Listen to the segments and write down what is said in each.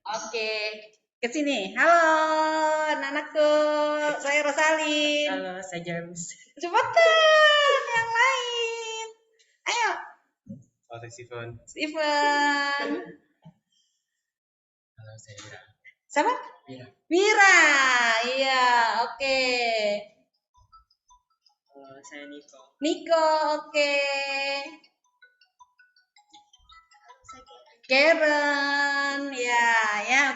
Oke, ke sini. Halo, anak-anakku. Saya Rosalin. Halo, saya James. Cepetan, yang lain. Ayo, Oh, saya Steven. Steven. Halo, saya Ira. Siapa? Ira. Mira. Iya, oke. Halo, saya Niko. Niko, oke. Karen, ya,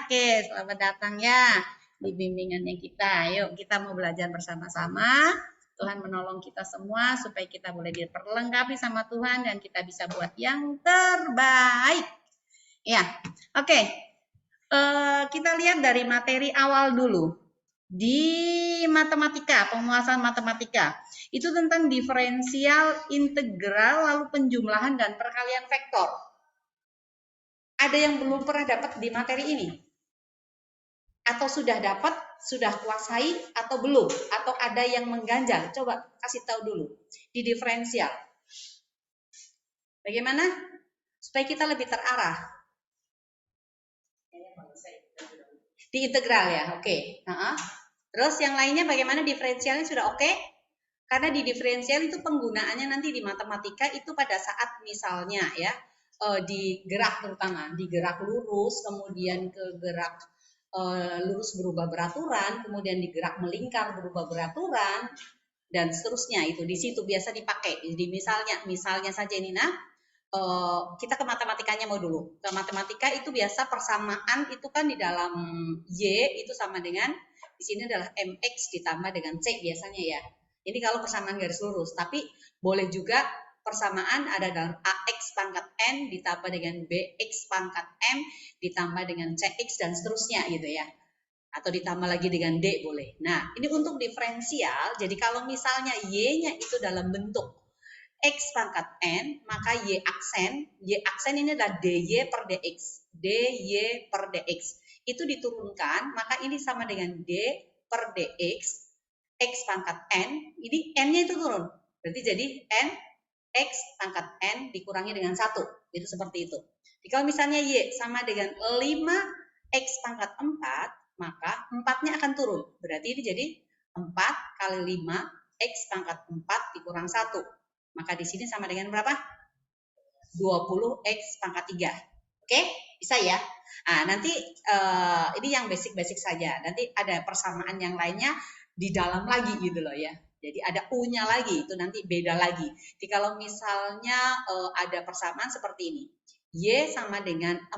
oke. Selamat datang ya di bimbingannya kita. Yuk, kita mau belajar bersama-sama. Tuhan menolong kita semua supaya kita boleh diperlengkapi sama Tuhan dan kita bisa buat yang terbaik. Ya, oke. Kita lihat dari materi awal dulu. Di matematika, penguasaan matematika, itu tentang diferensial, integral, lalu penjumlahan dan perkalian vektor. Ada yang belum pernah dapat di materi ini? Atau sudah dapat, sudah kuasai, atau belum? Atau ada yang mengganjal? Coba kasih tahu dulu. Di diferensial. Bagaimana? Supaya kita lebih terarah. Di integral ya, oke. Terus yang lainnya bagaimana diferensialnya sudah oke? Karena di diferensial itu penggunaannya nanti di matematika itu pada saat misalnya ya, di gerak terutama, di gerak lurus, kemudian ke gerak lurus berubah beraturan, kemudian di gerak melingkar berubah beraturan, dan seterusnya itu di situ biasa dipakai. Jadi misalnya saja Nina, kita ke matematikanya mau dulu. Ke matematika itu biasa persamaan itu kan di dalam Y itu sama dengan di sini adalah MX ditambah dengan C biasanya ya. Ini kalau persamaan garis lurus, tapi boleh juga persamaan ada dalam AX pangkat N ditambah dengan BX pangkat M ditambah dengan CX dan seterusnya gitu ya. Atau ditambah lagi dengan D boleh. Nah, ini untuk diferensial, jadi kalau misalnya Y-nya itu dalam bentuk X pangkat N, maka Y aksen ini adalah DY per DX. DY per DX. Itu diturunkan, maka ini sama dengan D per DX. X pangkat N, ini N-nya itu turun. Berarti jadi N, X pangkat N dikurangi dengan 1. Itu seperti itu. Jadi kalau misalnya Y sama dengan 5X pangkat 4, maka 4-nya akan turun. Berarti ini jadi 4 kali 5X pangkat 4 dikurang 1. Maka di sini sama dengan berapa? 20X pangkat 3. Oke? Bisa ya? Nah, nanti ini yang basic-basic saja. Nanti ada persamaan yang lainnya di dalam lagi gitu loh ya. Jadi ada U-nya lagi, itu nanti beda lagi. Jadi kalau misalnya ada persamaan seperti ini. Y sama dengan 4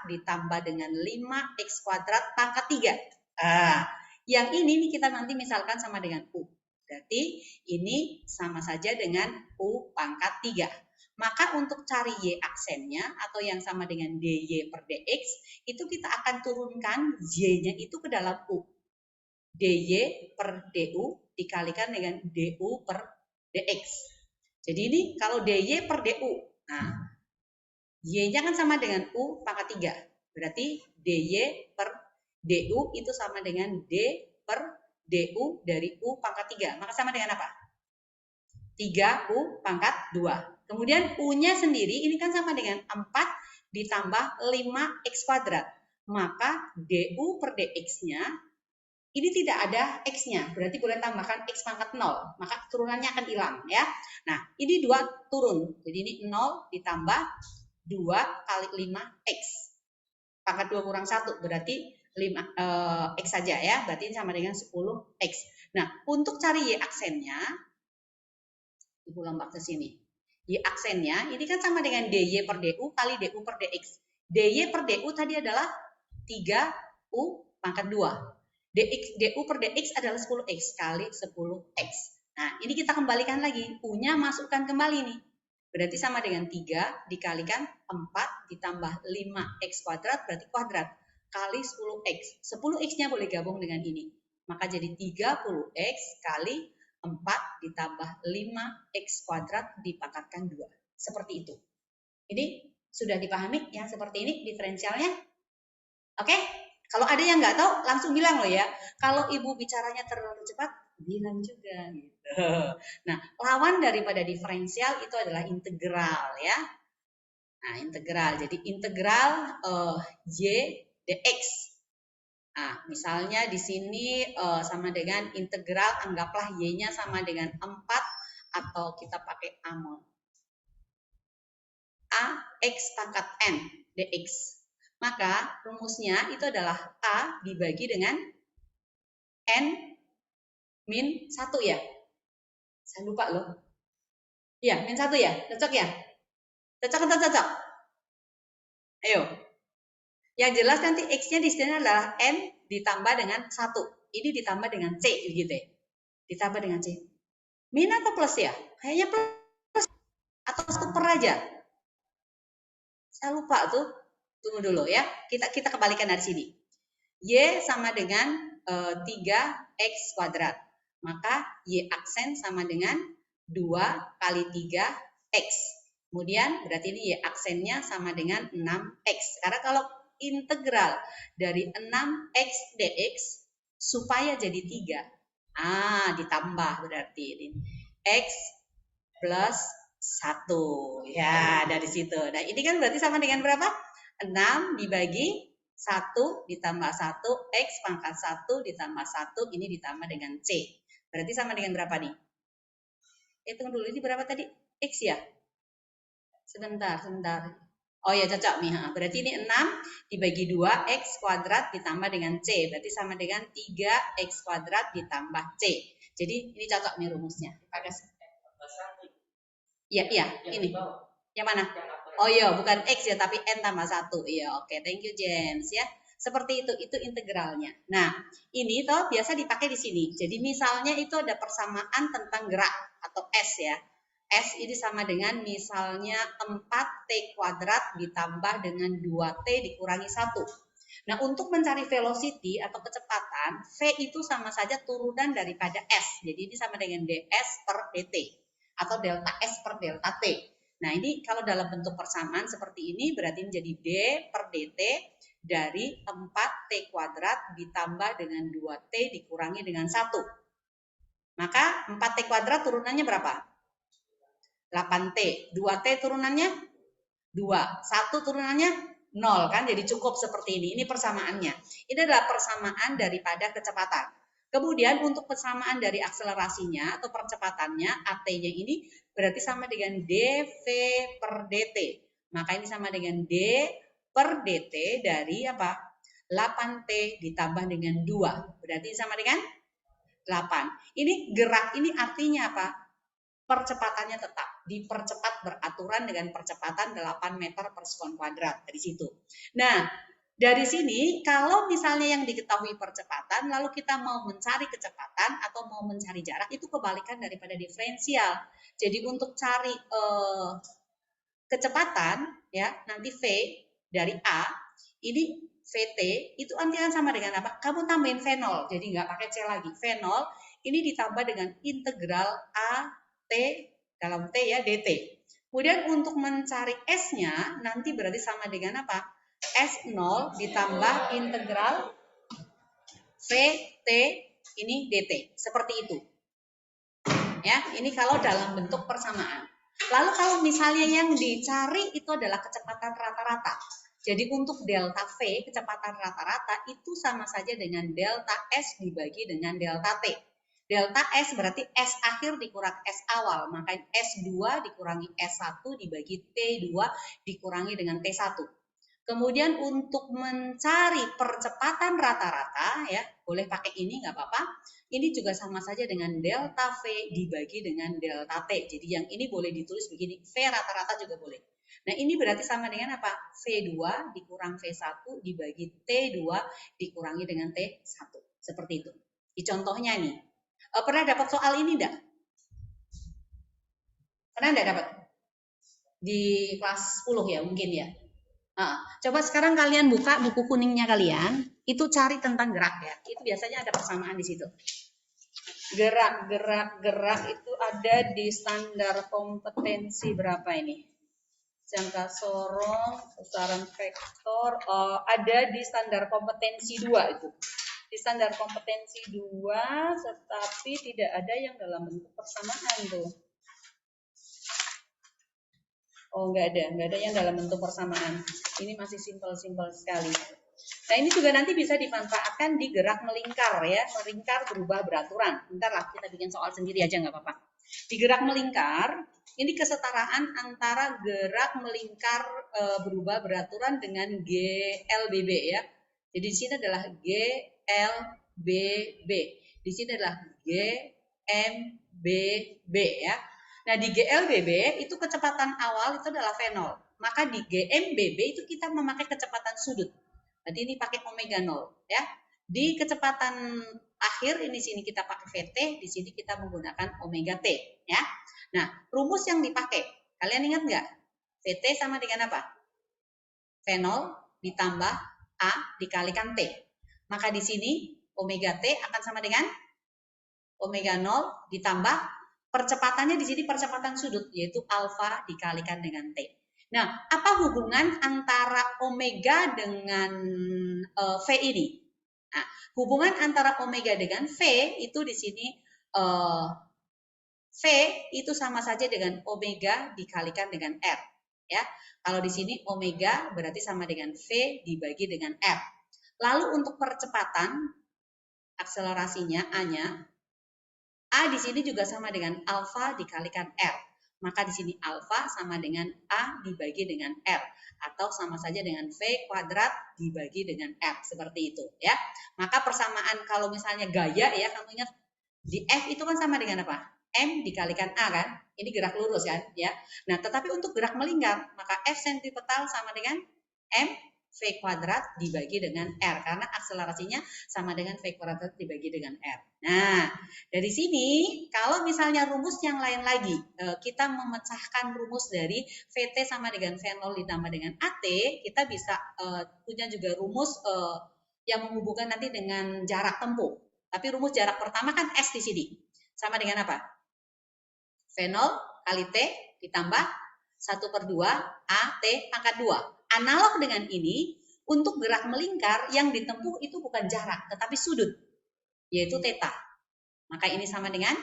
ditambah dengan 5X kuadrat pangkat 3. Yang ini kita nanti misalkan sama dengan U. Berarti ini sama saja dengan U pangkat 3. Maka untuk cari Y aksennya atau yang sama dengan DY per DX, itu kita akan turunkan Y-nya itu ke dalam U. DY per DU dikalikan dengan DU per DX. Jadi ini kalau DY per DU, nah Y-nya kan sama dengan U pangkat 3. Berarti DY per DU itu sama dengan D per DU dari U pangkat 3. Maka sama dengan apa? 3U pangkat 2. Kemudian U-nya sendiri ini kan sama dengan 4 ditambah 5X kuadrat. Maka DU per DX-nya ini tidak ada X-nya, berarti boleh tambahkan X pangkat 0, maka turunannya akan hilang ya. Nah, ini 2 turun, jadi ini 0 ditambah 2 kali 5X. Pangkat 2 kurang 1, berarti 5X saja ya, berarti ini sama dengan 10X. Nah, untuk cari Y aksennya, Ibu lompat ke sini. Y aksennya, ini kan sama dengan DY per DU kali DU per DX. DY per DU tadi adalah 3U pangkat 2. DU per DX adalah 10X kali 10X. Nah, ini kita kembalikan lagi. U-nya masukkan kembali nih. Berarti sama dengan 3 dikalikan 4 ditambah 5X kuadrat, berarti kuadrat. Kali 10X. 10X-nya boleh gabung dengan ini. Maka jadi 30X kali 4 ditambah 5X kuadrat dipangkatkan 2. Seperti itu. Ini sudah dipahami yang seperti ini diferensialnya? Oke? Kalau ada yang nggak tahu, langsung bilang loh ya. Kalau ibu bicaranya terlalu cepat, bilang juga gitu. Nah, lawan daripada diferensial itu adalah integral ya. Nah, integral. Jadi integral Y dx. Nah, misalnya di sini sama dengan integral, anggaplah y-nya sama dengan 4 atau kita pakai A x pangkat n dx. Maka rumusnya itu adalah A dibagi dengan n min 1 ya. Saya lupa loh. Iya, min 1 ya. Cocok ya? Cocok atau cocok? Ayo. Yang jelas nanti x-nya di sini adalah n ditambah dengan 1. Ini ditambah dengan c gitu ya. Ditambah dengan c. Min atau plus ya? Kayaknya plus atau super aja. Saya lupa tuh. Tunggu dulu ya. Kita kembalikan dari sini. Y sama dengan 3x kuadrat. Maka Y aksen sama dengan 2 kali 3x. Kemudian berarti ini Y aksennya sama dengan 6x. Karena kalau integral dari 6x dx supaya jadi 3. Ditambah berarti ini. X plus 1. Ya, dari situ. Nah, ini kan berarti sama dengan berapa? 6 dibagi 1 ditambah 1, X pangkat 1 ditambah 1, ini ditambah dengan C. Berarti sama dengan berapa nih? Hitung dulu, ini berapa tadi? X ya? Sebentar. Oh ya, cocok nih. Berarti ini 6 dibagi 2, X kuadrat ditambah dengan C. Berarti sama dengan 3X kuadrat ditambah C. Jadi ini cocok nih rumusnya. Iya, ini. Yang mana? Oh iya, bukan X ya, tapi N tambah 1. Iya, oke. Thank you, James ya. Seperti itu integralnya. Nah, ini toh biasa dipakai di sini. Jadi misalnya itu ada persamaan tentang gerak atau S ya. S ini sama dengan misalnya 4T kuadrat ditambah dengan 2T dikurangi 1. Nah, untuk mencari velocity atau kecepatan, V itu sama saja turunan daripada S. Jadi ini sama dengan ds per dt atau delta S per delta T. Nah, ini kalau dalam bentuk persamaan seperti ini berarti menjadi D per dt dari 4T kuadrat ditambah dengan 2T dikurangi dengan 1. Maka 4T kuadrat turunannya berapa? 8T. 2T turunannya 2. 1 turunannya 0 kan? Jadi cukup seperti ini. Ini persamaannya. Ini adalah persamaan daripada kecepatan. Kemudian untuk persamaan dari akselerasinya atau percepatannya, AT-nya ini berarti sama dengan dv per dt. Maka ini sama dengan d per dt dari apa? 8t ditambah dengan 2. Berarti sama dengan 8. Ini gerak ini artinya apa? Percepatannya tetap dipercepat beraturan dengan percepatan 8 meter per sekon kuadrat dari situ. Nah, dari sini kalau misalnya yang diketahui percepatan lalu kita mau mencari kecepatan atau mau mencari jarak itu kebalikan daripada diferensial. Jadi untuk cari kecepatan ya nanti V dari A ini VT itu nanti sama dengan apa? Kamu tambahin V0 jadi nggak pakai C lagi. V0 ini ditambah dengan integral A T dalam T ya dt. Kemudian untuk mencari S-nya nanti berarti sama dengan apa? S0 ditambah integral VT ini dt. Seperti itu. Ya, ini kalau dalam bentuk persamaan. Lalu kalau misalnya yang dicari itu adalah kecepatan rata-rata. Jadi untuk delta V, kecepatan rata-rata itu sama saja dengan delta S dibagi dengan delta T. Delta S berarti S akhir dikurangi S awal, maka S2 dikurangi S1 dibagi T2 dikurangi dengan T1. Kemudian untuk mencari percepatan rata-rata ya, boleh pakai ini nggak apa-apa. Ini juga sama saja dengan delta V dibagi dengan delta T. Jadi yang ini boleh ditulis begini, V rata-rata juga boleh. Nah, ini berarti sama dengan apa? V2 dikurang V1 dibagi T2 dikurangi dengan T1. Seperti itu. Di contohnya nih. Pernah dapat soal ini enggak? Pernah enggak dapat? Di kelas 10 ya mungkin ya. Coba sekarang kalian buka buku kuningnya kalian, itu cari tentang gerak ya. Itu biasanya ada persamaan di situ. Gerak itu ada di standar kompetensi berapa ini? Jangka sorong, pusaran vektor, ada di standar kompetensi 2 itu. Di standar kompetensi 2, tetapi tidak ada yang dalam bentuk persamaan tuh. Oh, nggak ada yang dalam bentuk persamaan. Ini masih simpel sekali. Nah, ini juga nanti bisa dimanfaatkan di gerak melingkar ya, melingkar berubah beraturan. Bentar lah, kita bikin soal sendiri aja nggak apa-apa. Di gerak melingkar, ini kesetaraan antara gerak melingkar berubah beraturan dengan GLBB ya. Jadi di sini adalah GLBB. Di sini adalah GMBB ya. Nah, di GLBB itu kecepatan awal itu adalah V0. Maka di GMBB itu kita memakai kecepatan sudut. Berarti ini pakai omega 0 ya. Di kecepatan akhir ini sini kita pakai VT, di sini kita menggunakan omega T ya. Nah, rumus yang dipakai, kalian ingat nggak? VT sama dengan apa? V0 ditambah A dikalikan T. Maka di sini omega T akan sama dengan omega 0 ditambah percepatannya di sini percepatan sudut, yaitu alfa dikalikan dengan T. Nah, apa hubungan antara omega dengan V ini? Nah, hubungan antara omega dengan V itu di sini V itu sama saja dengan omega dikalikan dengan R. Ya, kalau di sini omega berarti sama dengan V dibagi dengan R. Lalu untuk percepatan akselerasinya A-nya, A di sini juga sama dengan alfa dikalikan R. Maka di sini alfa sama dengan A dibagi dengan R. Atau sama saja dengan V kuadrat dibagi dengan R. Seperti itu ya. Maka persamaan kalau misalnya gaya ya, kamu ingat di F itu kan sama dengan apa? M dikalikan A kan? Ini gerak lurus kan ya. Nah, tetapi untuk gerak melingkar, maka F sentripetal sama dengan M V kuadrat dibagi dengan R, karena akselerasinya sama dengan V kuadrat dibagi dengan R. Nah, dari sini kalau misalnya rumus yang lain lagi, kita memecahkan rumus dari VT sama dengan V0 ditambah dengan AT, kita bisa punya juga rumus yang menghubungkan nanti dengan jarak tempuh. Tapi rumus jarak pertama kan S di sini. Sama dengan apa? V0 kali T ditambah 1/2 AT pangkat 2. Analog dengan ini, untuk gerak melingkar yang ditempuh itu bukan jarak, tetapi sudut, yaitu theta. Maka ini sama dengan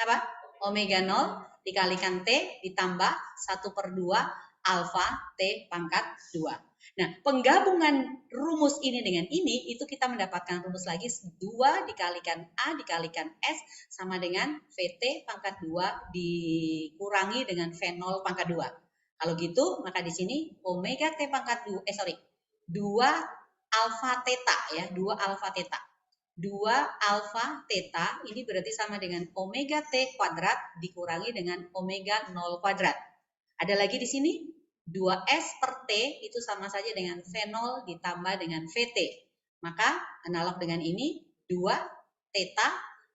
apa? Omega 0 dikalikan T ditambah 1/2 alfa T pangkat 2. Nah, penggabungan rumus ini dengan ini, itu kita mendapatkan rumus lagi 2 dikalikan A dikalikan S sama dengan VT pangkat 2 dikurangi dengan V0 pangkat 2. Kalau gitu, maka di sini omega T pangkat 2, 2 alfa theta ya, 2 alfa theta. 2 alfa theta ini berarti sama dengan omega T kuadrat dikurangi dengan omega 0 kuadrat. Ada lagi di sini 2S per T itu sama saja dengan V0 ditambah dengan VT. Maka analog dengan ini 2 theta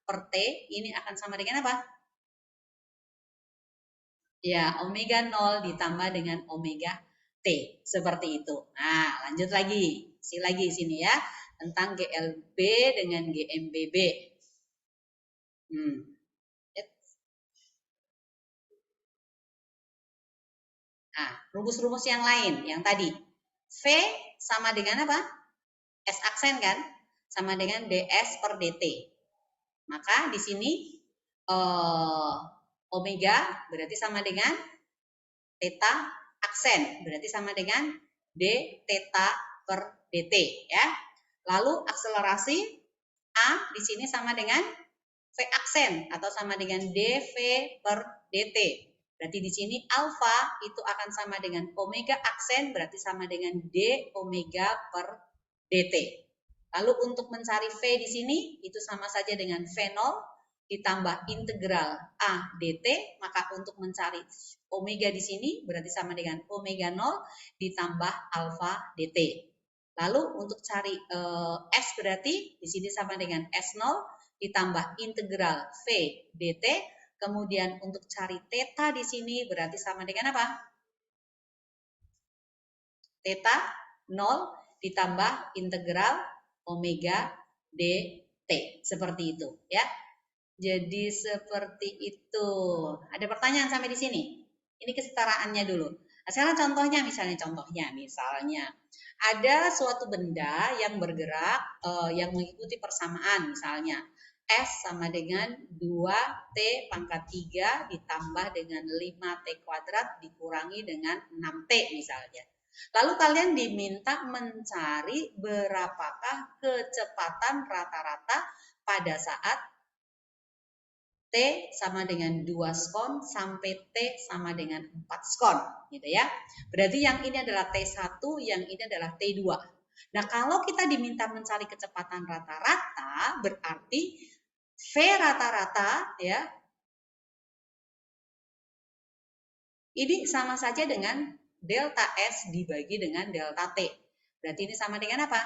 per T ini akan sama dengan apa? Ya, omega 0 ditambah dengan omega T. Seperti itu. Nah, lanjut lagi. Lagi sini ya. Tentang GLB dengan GMBB. Nah, rumus-rumus yang lain, yang tadi. V sama dengan apa? S aksen kan? Sama dengan DS per DT. Maka di sini omega berarti sama dengan theta aksen. Berarti sama dengan D theta per DT ya. Lalu akselerasi A di sini sama dengan V aksen atau sama dengan dV per dt. Berarti di sini alfa itu akan sama dengan omega aksen, berarti sama dengan d omega per dt. Lalu untuk mencari V di sini itu sama saja dengan V0 ditambah integral A dt, maka untuk mencari omega di sini berarti sama dengan omega 0 ditambah alfa dt. Lalu untuk cari S berarti di sini sama dengan S0 ditambah integral V dt. Kemudian untuk cari theta di sini berarti sama dengan apa? Theta 0 ditambah integral omega dt. Seperti itu ya. Jadi seperti itu. Ada pertanyaan sampai di sini? Ini kesetaraannya dulu. Nah, sekarang contohnya misalnya ada suatu benda yang bergerak yang mengikuti persamaan, misalnya S sama dengan 2T pangkat 3 ditambah dengan 5T kuadrat dikurangi dengan 6T misalnya. Lalu kalian diminta mencari berapakah kecepatan rata-rata pada saat T sama dengan 2 skon sampai T sama dengan 4 skon, gitu ya. Berarti yang ini adalah T1, yang ini adalah T2. Nah, kalau kita diminta mencari kecepatan rata-rata, berarti V rata-rata ya, ini sama saja dengan delta S dibagi dengan delta T. Berarti ini sama dengan apa?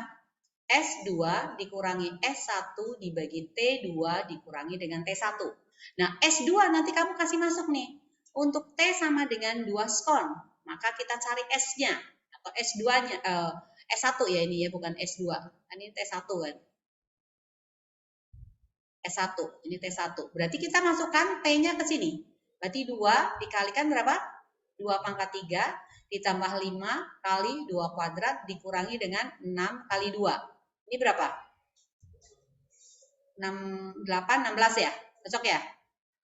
S2 dikurangi S1 dibagi T2 dikurangi dengan T1. Nah, S2 nanti kamu kasih masuk nih. Untuk T sama dengan 2 skon, maka kita cari S-nya atau S2-nya. S1 ya ini ya, bukan S2. Ini T1 kan. S1, ini T1. Berarti kita masukkan T-nya ke sini. Berarti 2 dikalikan berapa? 2 pangkat 3 ditambah 5 kali 2 kuadrat dikurangi dengan 6 kali 2. Ini berapa? 6, 8, 16 ya? Cocok ya?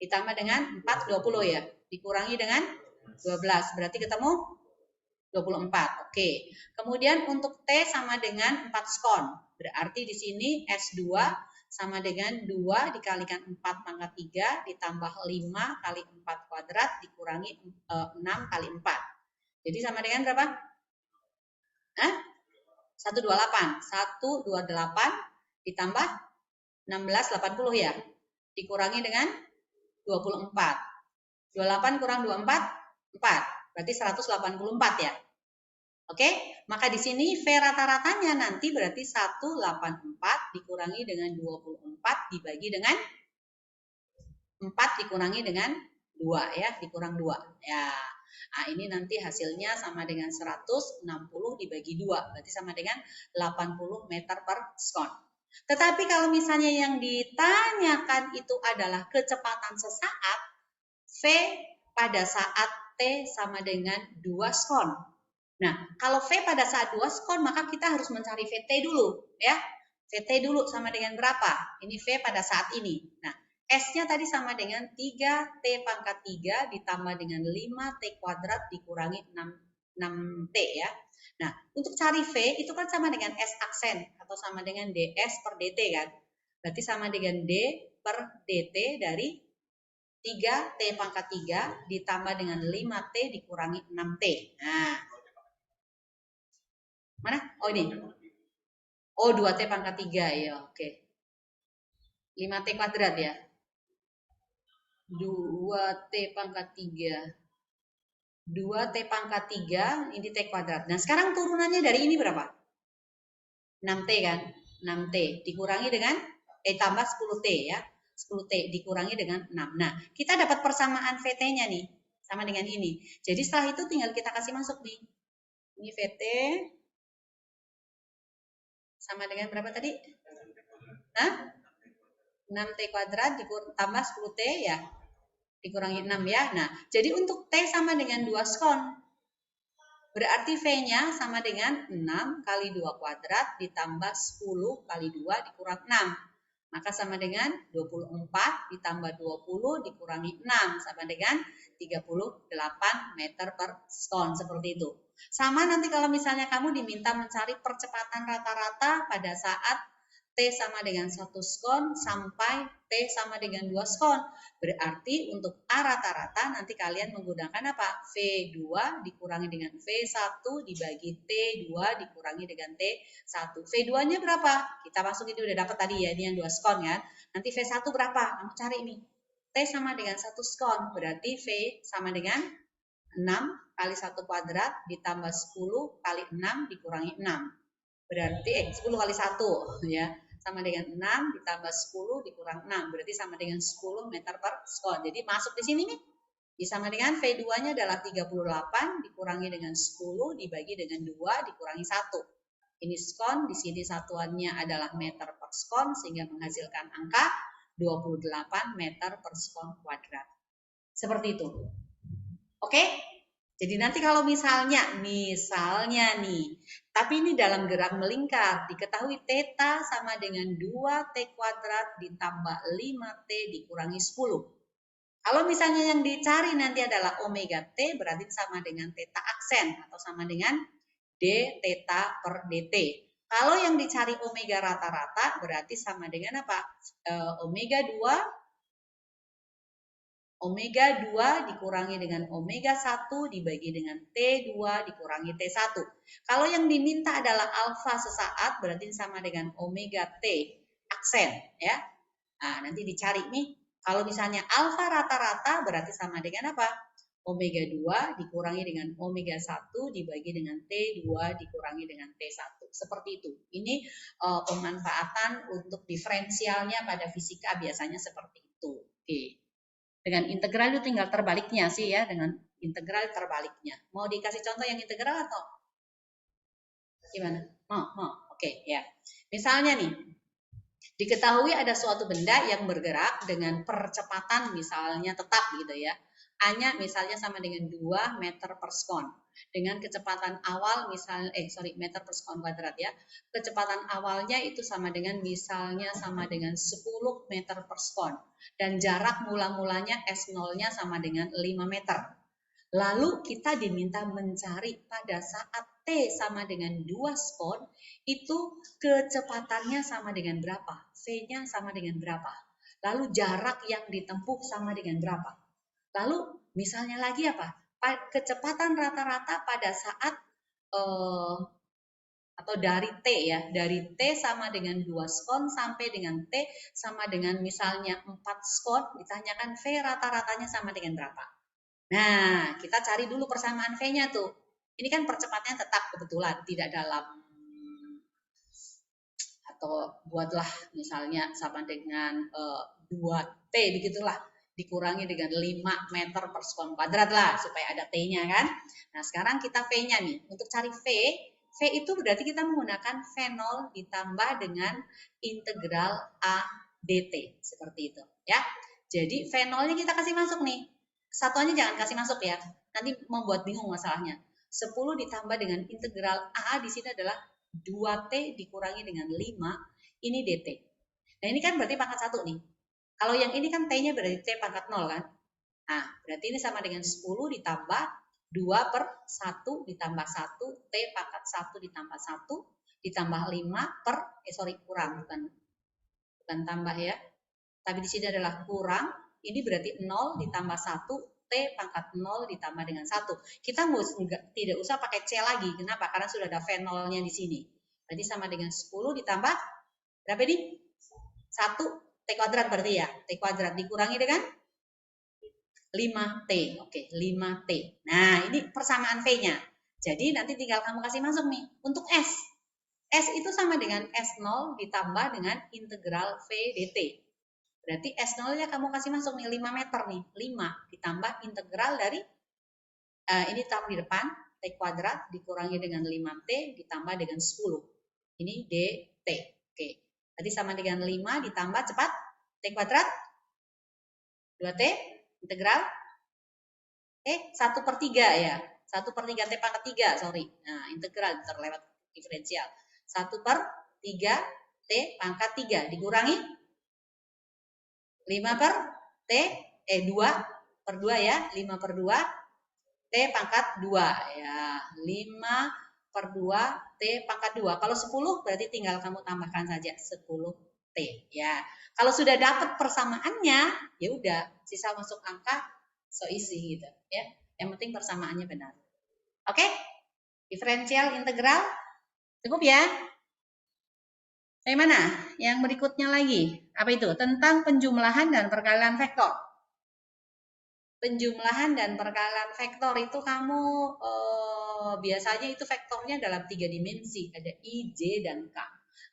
Ditambah dengan 4, 20 ya? Dikurangi dengan 12. Berarti ketemu 24. Oke. Kemudian untuk T sama dengan 4 skon. Berarti di sini S2 sama dengan 2 dikalikan 4 pangkat 3 ditambah 5 kali 4 kuadrat dikurangi 6 kali 4. Jadi sama dengan berapa? 128. 128 ditambah 16, 80 ya? Dikurangi dengan 24. 28 kurang 24, 4. Berarti 184 ya? Oke, maka di sini V rata-ratanya nanti berarti 184 dikurangi dengan 24 dibagi dengan 4 dikurangi dengan 2 ya, dikurang 2. Ya. Nah, ini nanti hasilnya sama dengan 160 dibagi 2, berarti sama dengan 80 meter per skon. Tetapi kalau misalnya yang ditanyakan itu adalah kecepatan sesaat, V pada saat T sama dengan 2 skon. Nah, kalau V pada saat 2 skon, maka kita harus mencari VT dulu, ya. VT dulu sama dengan berapa? Ini V pada saat ini. Nah, S-nya tadi sama dengan 3T pangkat 3 ditambah dengan 5T kuadrat dikurangi 6T ya. Nah, untuk cari V itu kan sama dengan S aksen atau sama dengan DS per DT kan. Berarti sama dengan D per DT dari 3T pangkat 3 ditambah dengan 5T dikurangi 6T. Nah, mana? Oh ini. Oh 2T pangkat 3 ya, oke. 5T kuadrat ya. 2T pangkat 3. 2T pangkat 3, ini T kuadrat. Nah sekarang turunannya dari ini berapa? 6T kan? 6T dikurangi dengan, tambah 10T ya. 10T dikurangi dengan 6. Nah kita dapat persamaan VT-nya nih. Sama dengan ini. Jadi setelah itu tinggal kita kasih masuk nih. Ini VT sama dengan berapa tadi? 6T kuadrat ditambah 10T ya. Dikurangi 6 ya. Nah, jadi untuk T sama dengan 2 skon. Berarti V-nya sama dengan 6 kali 2 kuadrat ditambah 10 kali 2 dikurang 6. Maka sama dengan 24 ditambah 20 dikurangi 6. Sama dengan 38 meter per skon. Seperti itu. Sama nanti kalau misalnya kamu diminta mencari percepatan rata-rata pada saat T sama dengan 1 skon sampai T sama dengan 2 skon. Berarti untuk A rata-rata nanti kalian menggunakan apa? V2 dikurangi dengan V1 dibagi T2 dikurangi dengan T1. V2-nya berapa? Kita masukin udah dapat tadi ya, ini yang 2 skon kan. Nanti V1 berapa? Kamu cari nih. T sama dengan 1 skon. Berarti V sama dengan 6 kali 1 kuadrat ditambah 10 kali 6 dikurangi 6. Berarti 10 kali 1 ya. Sama dengan 6 ditambah 10 dikurang 6. Berarti sama dengan 10 meter per skon. Jadi masuk di sini nih. Sama dengan V2-nya adalah 38 dikurangi dengan 10 dibagi dengan 2 dikurangi 1. Ini skon, di sini satuannya adalah meter per skon sehingga menghasilkan angka 28 meter per skon kuadrat. Seperti itu. Oke? Jadi nanti kalau misalnya nih, tapi ini dalam gerak melingkar, diketahui theta sama dengan 2T kuadrat ditambah 5T dikurangi 10. Kalau misalnya yang dicari nanti adalah omega T, berarti sama dengan theta aksen atau sama dengan D theta per dt. Kalau yang dicari omega rata-rata berarti sama dengan apa? Omega 2 dikurangi dengan omega 1 dibagi dengan T2 dikurangi T1. Kalau yang diminta adalah alfa sesaat berarti sama dengan omega T aksen ya. Nah, nanti dicari nih. Kalau misalnya alfa rata-rata berarti sama dengan apa? Omega 2 dikurangi dengan omega 1 dibagi dengan T2 dikurangi dengan T1. Seperti itu. Ini pemanfaatan untuk diferensialnya pada fisika biasanya seperti itu. Oke. Dengan integral itu tinggal terbaliknya sih ya, dengan integral terbaliknya. Mau dikasih contoh yang integral atau gimana? Oke, ya. Misalnya nih, diketahui ada suatu benda yang bergerak dengan percepatan misalnya tetap gitu ya. A-nya misalnya sama dengan 2 meter per sekon. Dengan kecepatan awal misalnya meter per sekon kuadrat ya. Kecepatan awalnya itu sama dengan misalnya sama dengan 10 meter per sekon. Dan jarak mula-mulanya S0-nya sama dengan 5 meter. Lalu kita diminta mencari pada saat T sama dengan 2 sekon, itu kecepatannya sama dengan berapa? V-nya sama dengan berapa? Lalu jarak yang ditempuh sama dengan berapa? Lalu misalnya lagi apa? Kecepatan rata-rata pada saat atau dari T ya, dari T sama dengan 2 sekon sampai dengan T sama dengan misalnya 4 sekon, ditanyakan V rata-ratanya sama dengan berapa? Nah, kita cari dulu persamaan V-nya tuh. Ini kan percepatannya tetap kebetulan, tidak dalam atau buatlah misalnya sama dengan 2T begitulah. Dikurangi dengan 5 meter per sekon kuadrat lah supaya ada T-nya kan. Nah, sekarang kita V-nya nih. Untuk cari V itu berarti kita menggunakan V0 ditambah dengan integral A dt. Seperti itu ya. Jadi V0-nya kita kasih masuk nih. Satuannya jangan kasih masuk ya. Nanti membuat bingung masalahnya. 10 ditambah dengan integral A di sini adalah 2T dikurangi dengan 5. Ini dt. Nah, ini kan berarti pangkat 1 nih. Kalau yang ini kan T-nya berarti T pangkat 0 kan. Nah, berarti ini sama dengan 10 ditambah 2 per 1 ditambah 1, T pangkat 1 ditambah 1, ditambah 5 per, kurang, bukan tambah ya. Tapi di sini adalah kurang, ini berarti 0 ditambah 1, T pangkat 0 ditambah dengan 1. Kita tidak usah pakai C lagi, kenapa? Karena sudah ada V0-nya di sini. Berarti sama dengan 10 ditambah, berapa ini? 1, T kuadrat berarti ya. T kuadrat dikurangi dengan 5T. Oke, 5T. Nah, ini persamaan V-nya. Jadi nanti tinggal kamu kasih masuk nih. Untuk S. S itu sama dengan S0 ditambah dengan integral V dt. Berarti S0-nya kamu kasih masuk nih 5 meter nih. 5 ditambah integral dari ini tambah di depan T kuadrat dikurangi dengan 5T ditambah dengan 10. Ini dt. Oke. Berarti sama dengan 5 ditambah cepat T kuadrat 2T integral 1/3 ya. 1/3 T pangkat 3, sorry. Nah, integral terlewat diferensial. 1/3 T pangkat 3 dikurangi 5 per T 2/2 ya. 5/2 T pangkat 2 ya. 5/2 T pangkat 2. Kalau 10 berarti tinggal kamu tambahkan saja 10T ya. Kalau sudah dapat persamaannya, ya udah, sisa masuk angka so easy gitu ya. Yang penting persamaannya benar. Oke? Diferensial integral cukup ya? Yang mana? Yang berikutnya lagi. Apa itu? Tentang penjumlahan dan perkalian vektor. Penjumlahan dan perkalian vektor itu kamu biasanya itu vektornya dalam 3 dimensi. Ada I, J, dan K.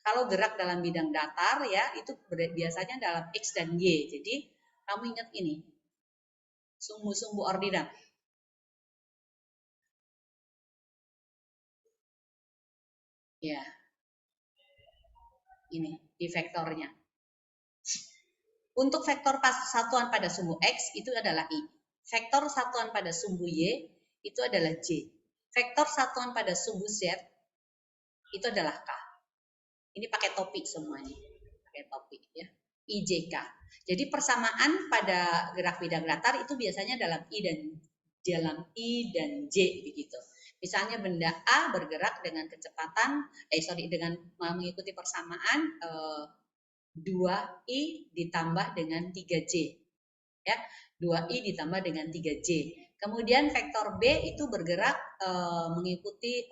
Kalau gerak dalam bidang datar ya itu biasanya dalam X dan Y. Jadi kamu ingat ini. Sumbu-sumbu ordinat. Ya. Ini di vektornya. Untuk vektor satuan pada sumbu X itu adalah I. Vektor satuan pada sumbu Y itu adalah J. Vektor satuan pada sumbu Z itu adalah K. Ini pakai topik semuanya. Pakai topik ya. IJK. Jadi persamaan pada gerak bidang datar itu biasanya dalam I dan J begitu. Misalnya benda A bergerak dengan kecepatan, dengan mengikuti persamaan 2I ditambah dengan 3J. Ya, 2I ditambah dengan 3J. Kemudian vektor B itu bergerak mengikuti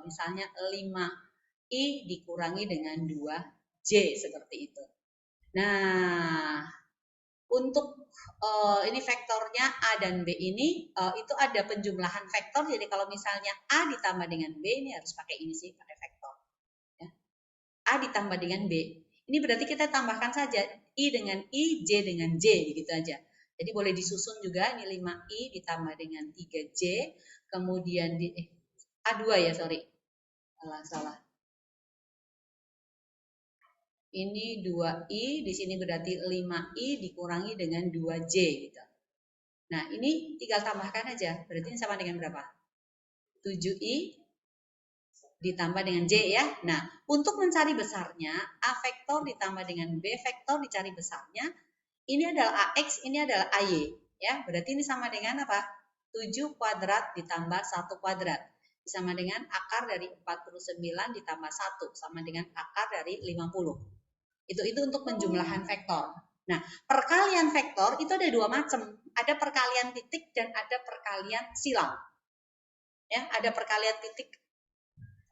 misalnya 5I dikurangi dengan 2J seperti itu. Nah, untuk ini vektornya A dan B ini itu ada penjumlahan vektor. Jadi kalau misalnya A ditambah dengan B, ini harus pakai ini sih, pakai vektor. Ya. A ditambah dengan B. Ini berarti kita tambahkan saja I dengan I, J dengan J, gitu aja. Jadi boleh disusun juga, ini 5I ditambah dengan 3J, kemudian A2 ya, sorry. Salah. Ini 2I, di sini berarti 5I dikurangi dengan 2J gitu. Nah, ini tinggal tambahkan aja. Berarti ini sama dengan berapa? 7I ditambah dengan J ya. Nah, untuk mencari besarnya, A vektor ditambah dengan B vektor dicari besarnya. Ini adalah AX, ini adalah AY. Ya, berarti ini sama dengan apa? 7 kuadrat ditambah 1 kuadrat. Sama dengan akar dari 49 ditambah 1. Sama dengan akar dari 50. Itu untuk penjumlahan vektor. Nah, perkalian vektor itu ada dua macam. Ada perkalian titik dan ada perkalian silang. Ya, ada perkalian titik.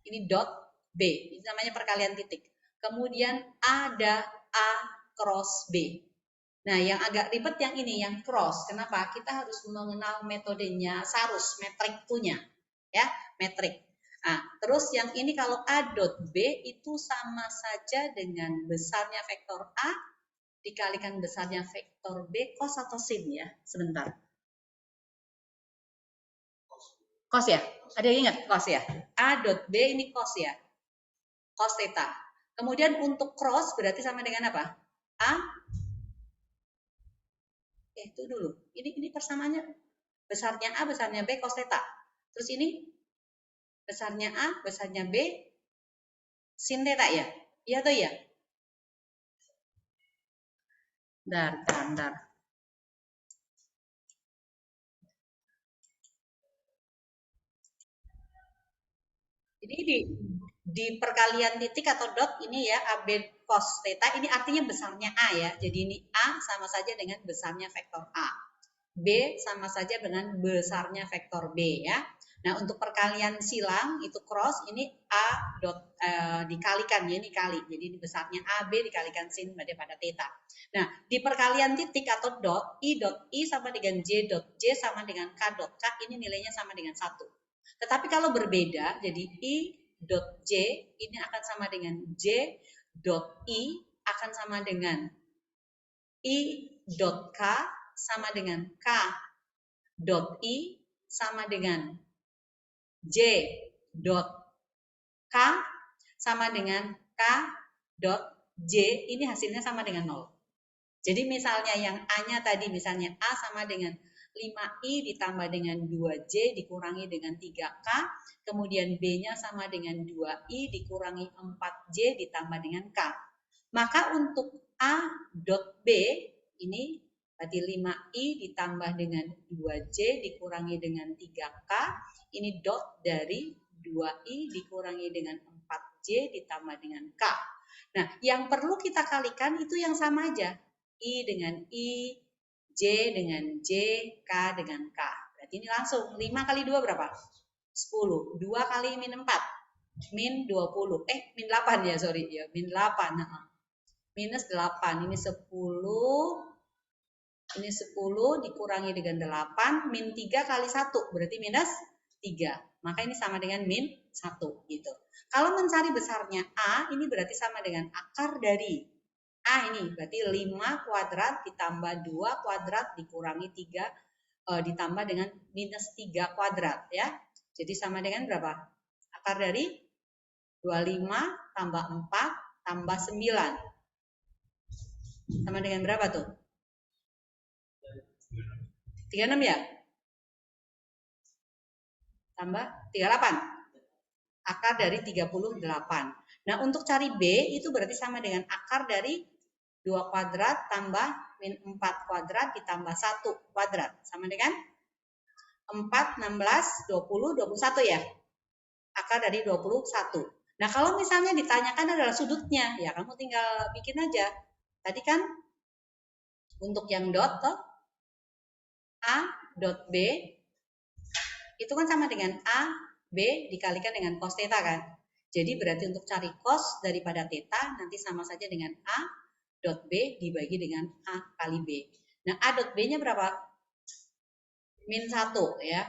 Ini dot B. Ini namanya perkalian titik. Kemudian ada A cross B. Nah, yang agak ribet yang ini, yang cross. Kenapa? Kita harus mengenal metodenya Sarus, metrik punya. Ya, metrik. Nah, terus yang ini kalau A dot B itu sama saja dengan besarnya vektor A dikalikan besarnya vektor B cos atau sin ya. Sebentar. Cos ya? Ada yang ingat cos ya? A dot B ini cos ya. Cos theta. Kemudian untuk cross berarti sama dengan apa? A itu dulu. Ini persamaannya besarnya A, besarnya B cos theta. Terus ini besarnya A, besarnya B sin theta ya? Iya atau iya? Bentar. Jadi di perkalian titik atau dot ini ya AB cos theta ini artinya besarnya A ya. Jadi ini A sama saja dengan besarnya vektor A. B sama saja dengan besarnya vektor B ya. Nah, untuk perkalian silang itu cross ini A dot dikalikan ya, ini kali. Jadi ini besarnya AB dikalikan sin pada theta. Nah, di perkalian titik atau dot I sama dengan J dot J sama dengan K dot K ini nilainya sama dengan 1. Tetapi kalau berbeda jadi I dot J ini akan sama dengan J dot I akan sama dengan I dot K sama dengan K dot I sama dengan J dot K sama dengan K dot J ini hasilnya sama dengan 0. Jadi misalnya yang A-nya tadi misalnya A sama dengan 5I ditambah dengan 2J dikurangi dengan 3K, kemudian B-nya sama dengan 2I dikurangi 4J ditambah dengan K. Maka untuk A dot B ini berarti 5I ditambah dengan 2J dikurangi dengan 3K, ini dot dari 2I dikurangi dengan 4J ditambah dengan K. Nah, yang perlu kita kalikan itu yang sama aja. I dengan I, J dengan J, K dengan K. Berarti ini langsung 5 kali 2 berapa? 10. 2 kali min 4. Min 20. Min 8 ya, sorry. Ya, min 8. Minus 8. Ini 10. Ini 10 dikurangi dengan 8. Min 3 kali 1. Berarti minus 3. Maka ini sama dengan min 1. Gitu. Kalau mencari besarnya A, ini berarti sama dengan akar dari A ini. Berarti 5 kuadrat ditambah 2 kuadrat dikurangi 3 ditambah dengan minus 3 kuadrat. Ya. Jadi sama dengan berapa? Akar dari 25 tambah 4 tambah 9. Sama dengan berapa tuh? 36 ya? Tambah 38. Akar dari 38. Nah, untuk cari B itu berarti sama dengan akar dari 2 kuadrat tambah min 4 kuadrat ditambah 1 kuadrat. Sama dengan 4, 16, 20, 21 ya. Akar dari 21. Nah, kalau misalnya ditanyakan adalah sudutnya, ya kamu tinggal bikin aja. Tadi kan untuk yang dot toh, A dot B itu kan sama dengan A, B dikalikan dengan cos theta kan. Jadi berarti untuk cari cos daripada theta nanti sama saja dengan A dot B dibagi dengan A kali B. Nah, A dot B-nya berapa? Min 1 ya.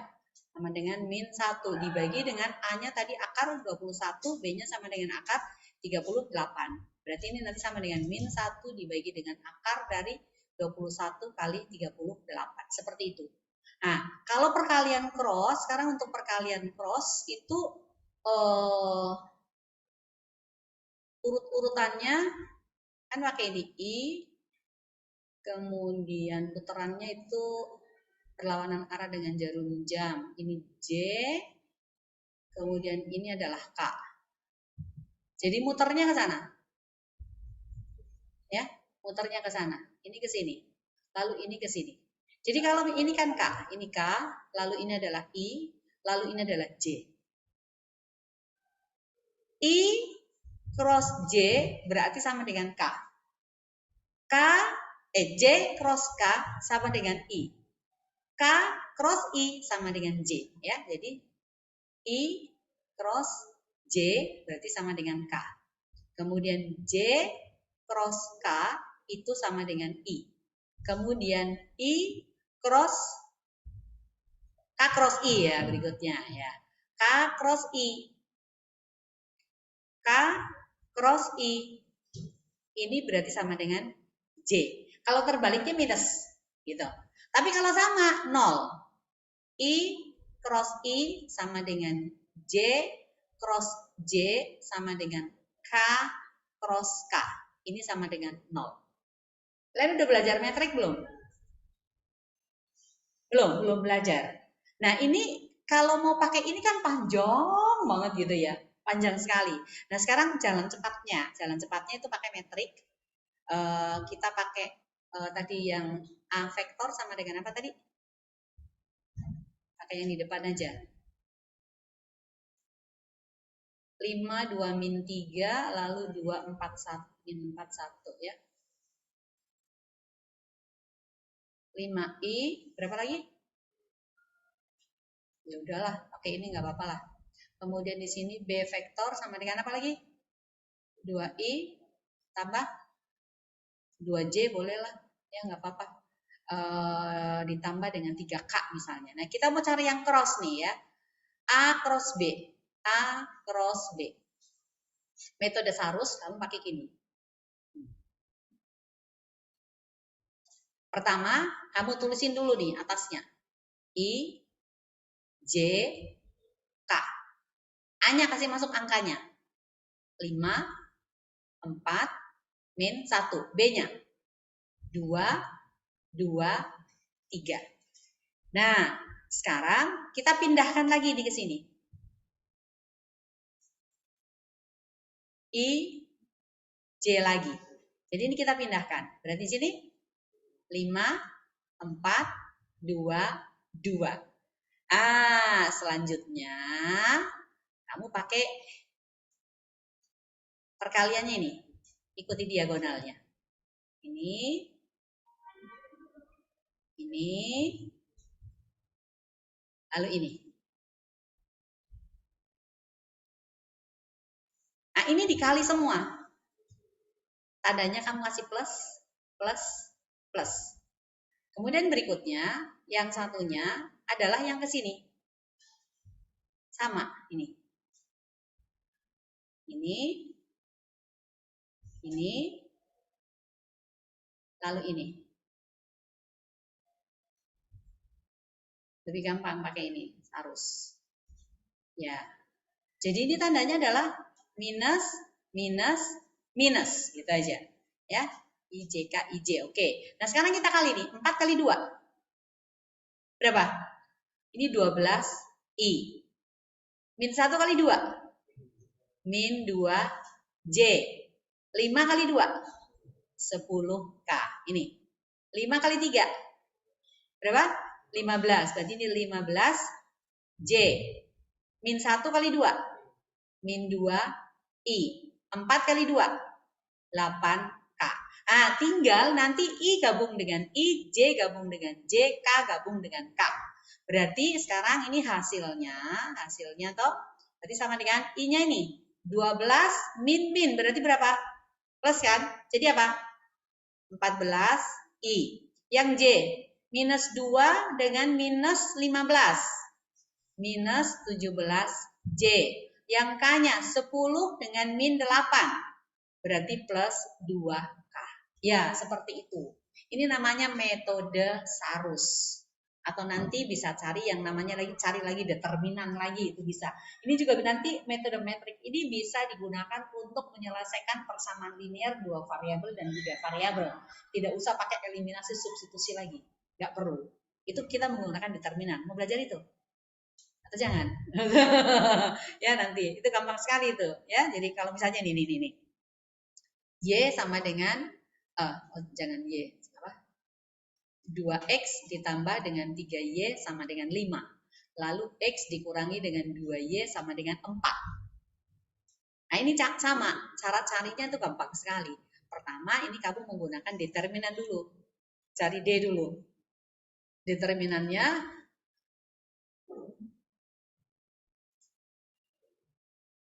Sama dengan min 1 dibagi dengan A-nya tadi akar 21, B-nya sama dengan akar 38. Berarti ini nanti sama dengan min 1 dibagi dengan akar dari 21 kali 38. Seperti itu. Nah, kalau perkalian cross, sekarang untuk perkalian cross itu urut-urutannya kan pakai ini I, kemudian putarannya itu perlawanan arah dengan jarum jam. Ini J, kemudian ini adalah K. Jadi muternya ke sana. Ya, muternya ke sana. Ini ke sini. Lalu ini ke sini. Jadi kalau ini kan K, ini K, lalu ini adalah I, lalu ini adalah J. I cross J berarti sama dengan K. J cross K sama dengan I. K cross I sama dengan J. Ya, jadi I cross J berarti sama dengan K. Kemudian J cross K itu sama dengan I. Kemudian I cross K cross I ya berikutnya ya. K cross I. K cross I. Ini berarti sama dengan J. Kalau terbaliknya minus gitu. Tapi kalau sama 0. I cross I sama dengan J cross J sama dengan K cross K. Ini sama dengan 0. Kalian udah belajar metrik belum? Belum belajar. Nah, ini kalau mau pakai ini kan panjang banget gitu ya. Panjang sekali. Nah, sekarang jalan cepatnya. Jalan cepatnya itu pakai metrik. Kita pakai tadi yang A vektor sama dengan apa tadi? Pakai yang di depan aja. 5, 2, min 3, lalu 2, 4, 1, min 4, 1 ya. 5i, berapa lagi? Ya udahlah, pakai ini nggak apa-apa lah. Kemudian di sini B vektor sama dengan apa lagi? 2i tambah 2j boleh lah, ya nggak apa-apa. Ditambah dengan 3k misalnya. Nah, kita mau cari yang cross nih ya. A cross B. A cross B. Metode Sarus kamu pakai gini. Pertama, kamu tulisin dulu nih atasnya. I, J, K. A-nya kasih masuk angkanya. 5, 4, min 1. B-nya 2, 2, 3. Nah, sekarang kita pindahkan lagi nih ke sini. I, J lagi. Jadi ini kita pindahkan. Berarti di sini 5, 4, 2, 2. Selanjutnya kamu pakai perkaliannya ini. Ikuti diagonalnya. Ini, lalu ini. Nah, ini dikali semua. Tandanya kamu kasih plus, plus, plus. Kemudian berikutnya, yang satunya adalah yang ke sini. Sama, ini. Ini, lalu ini. Lebih gampang pakai ini, arus. Ya. Jadi ini tandanya adalah minus, minus, minus. Gitu aja. Ya. IJK, IJ. Oke. Nah, sekarang kita kali nih. 4 kali 2. Berapa? Ini 12I. Min 1 kali 2. Min 2J. 5 kali 2. 10K. Ini. 5 kali 3. Berapa? 15. Berarti ini 15 J. Min 1 kali 2. Min 2 I. 4 kali 2. 8K. Ah, tinggal nanti I gabung dengan I, J gabung dengan J, K gabung dengan K. Berarti sekarang ini hasilnya toh. Berarti sama dengan I-nya ini. 12 min. Berarti berapa? Plus kan? Jadi apa? 14 I. Yang J. Minus 2 dengan minus 15. Minus 17 J. Yang K-nya 10 dengan min 8. Berarti plus 2K. Ya, seperti itu. Ini namanya metode Sarus. Atau nanti bisa cari yang namanya cari lagi determinan lagi, itu bisa. Ini juga nanti metode metrik ini bisa digunakan untuk menyelesaikan persamaan linear 2 variabel dan 3 variabel. Tidak usah pakai eliminasi substitusi lagi. Nggak perlu. Itu kita menggunakan determinan. Mau belajar itu? Atau jangan? Ya nanti. Itu gampang sekali itu. Ya, jadi kalau misalnya nih. Y sama dengan jangan Y, apa? 2X ditambah dengan 3Y sama dengan 5. Lalu X dikurangi dengan 2Y sama dengan 4. Nah, ini sama, cara carinya itu gampang sekali. Pertama, ini kamu menggunakan determinan dulu. Cari D dulu. Determinannya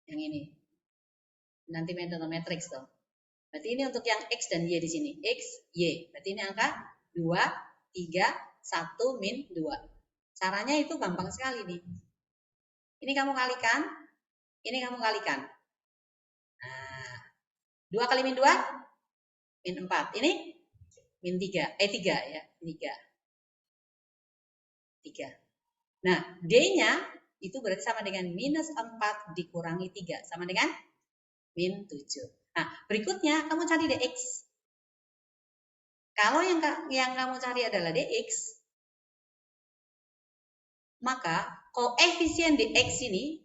yang ini. Nanti metode matriks tuh. Berarti ini untuk yang X dan Y di sini. X, Y. Berarti ini angka 2, 3, 1, min 2. Caranya itu gampang sekali nih. Ini kamu kalikan. Ini kamu kalikan. Nah, 2 kali min 2? Min 4. Ini? Min 3. 3 ya. 3. Nah, D-nya itu berarti sama dengan minus 4 dikurangi 3. Sama dengan min 7. Nah, berikutnya kamu cari dx. Kalau yang kamu cari adalah dx, maka koefisien dx ini,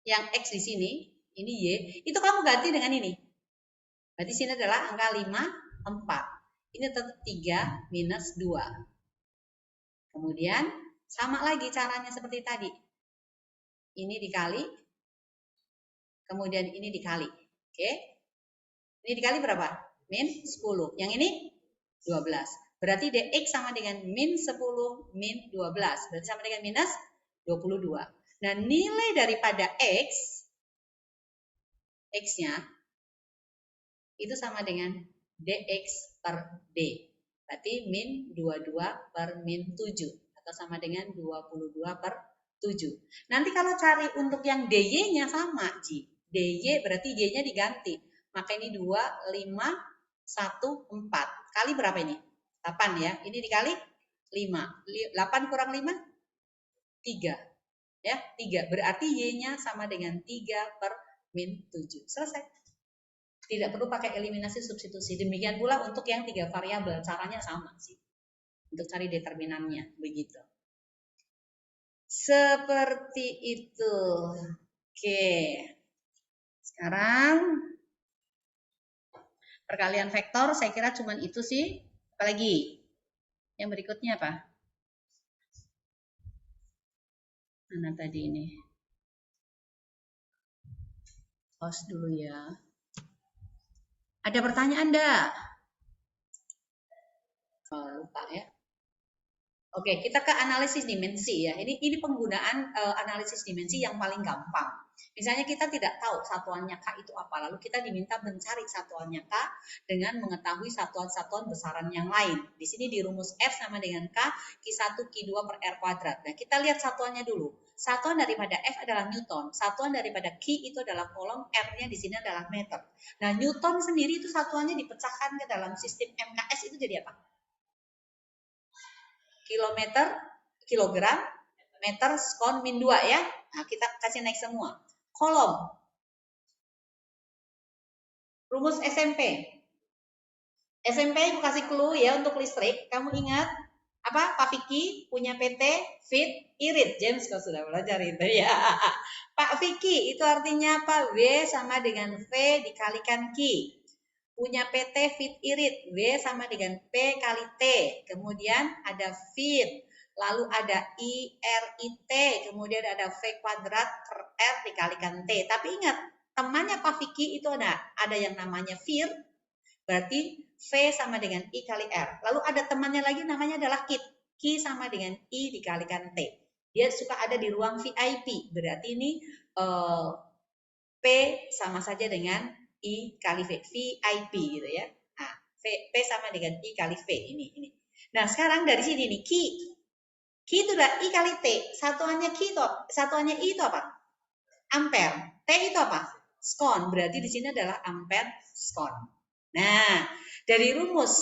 yang x di sini, ini y, itu kamu ganti dengan ini. Berarti sini adalah angka 5, 4. Ini tetap 3 minus 2. Kemudian sama lagi caranya seperti tadi. Ini dikali, kemudian ini dikali. Oke. Ini dikali berapa? Min 10. Yang ini 12. Berarti dx sama dengan min 10 min 12. Berarti sama dengan minus 22. Nah, nilai daripada x-nya itu sama dengan dx per d. Berarti min 22 per min 7. Atau sama dengan 22 per 7. Nanti kalau cari untuk yang dy-nya sama, Ji. dy berarti y-nya diganti. Maka ini 2, 5, 1, 4. Kali berapa ini? 8 ya. Ini dikali 5. 8 kurang 5? 3. Ya, 3. Berarti y-nya sama dengan 3 per min 7. Selesai. Tidak perlu pakai eliminasi substitusi. Demikian pula untuk yang 3 variabel. Caranya sama sih. Untuk cari determinannya. Begitu. Seperti itu. Oke. Sekarang perkalian vektor saya kira cuma itu sih. Apalagi? Yang berikutnya apa? Mana tadi ini? Pause dulu ya. Ada pertanyaan enggak? Oh, lupa ya. Oke, kita ke analisis dimensi ya. Ini penggunaan analisis dimensi yang paling gampang. Misalnya kita tidak tahu satuannya K itu apa, lalu kita diminta mencari satuannya K dengan mengetahui satuan-satuan besaran yang lain. Di sini di rumus F sama dengan K, Q1, Q2 per R kuadrat. Nah, kita lihat satuannya dulu. Satuan daripada F adalah Newton, satuan daripada Q itu adalah kolom, R-nya di sini adalah meter. Nah, Newton sendiri itu satuannya dipecahkan ke dalam sistem MKS itu jadi apa? Kilometer, kilogram, meter, skon, min 2 ya. Nah, kita kasih naik semua. Kolom. Rumus SMP. SMP aku kasih clue ya untuk listrik. Kamu ingat apa? Pak Vicky punya PT Fit Irit. James kau sudah belajar itu ya. Pak Vicky itu artinya apa? W sama dengan V dikalikan Q. punya PT fit irit, V sama dengan P kali T, kemudian ada fit, lalu ada IRIT, kemudian ada V kuadrat per R dikalikan T. Tapi ingat, temannya Pak Vicky itu ada yang namanya Fir, berarti V sama dengan I kali R. Lalu ada temannya lagi namanya adalah Kit, Q sama dengan I dikalikan T. Dia suka ada di ruang VIP, berarti ini P sama saja dengan I kali V, VIP gitu ya. Nah, P sama dengan I kali V ini. Nah, sekarang dari sini nih, Q itu udah I kali T, satuannya I itu apa? Ampere. T itu apa? Skon. Berarti di sini adalah ampere skon. Nah, dari rumus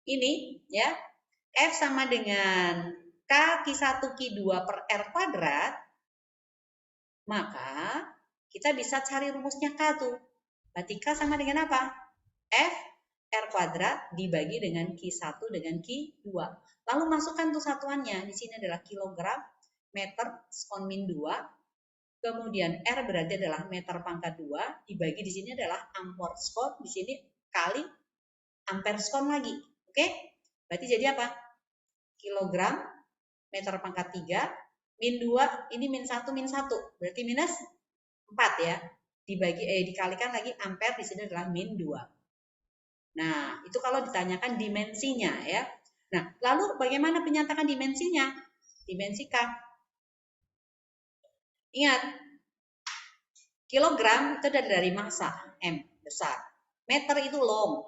ini ya, F sama dengan K Q1 Q2 per R kuadrat, maka kita bisa cari rumusnya K tuh. Berarti K sama dengan apa? F R kuadrat dibagi dengan Q1 dengan Q2. Lalu masukkan tuh satuannya. Di sini adalah kilogram, meter, skon min 2. Kemudian R berarti adalah meter pangkat 2. Dibagi di sini adalah ampere skon. Di sini kali ampere skon lagi. Oke? Berarti jadi apa? Kilogram, meter pangkat 3, min 2, ini min 1, min 1. Berarti minus 4 ya. Dikalikan lagi ampere di sini adalah min 2. Nah, itu kalau ditanyakan dimensinya ya. Nah, lalu bagaimana penyatakan dimensinya? Dimensi K. Ingat, kilogram itu dari massa, M, besar. Meter itu long,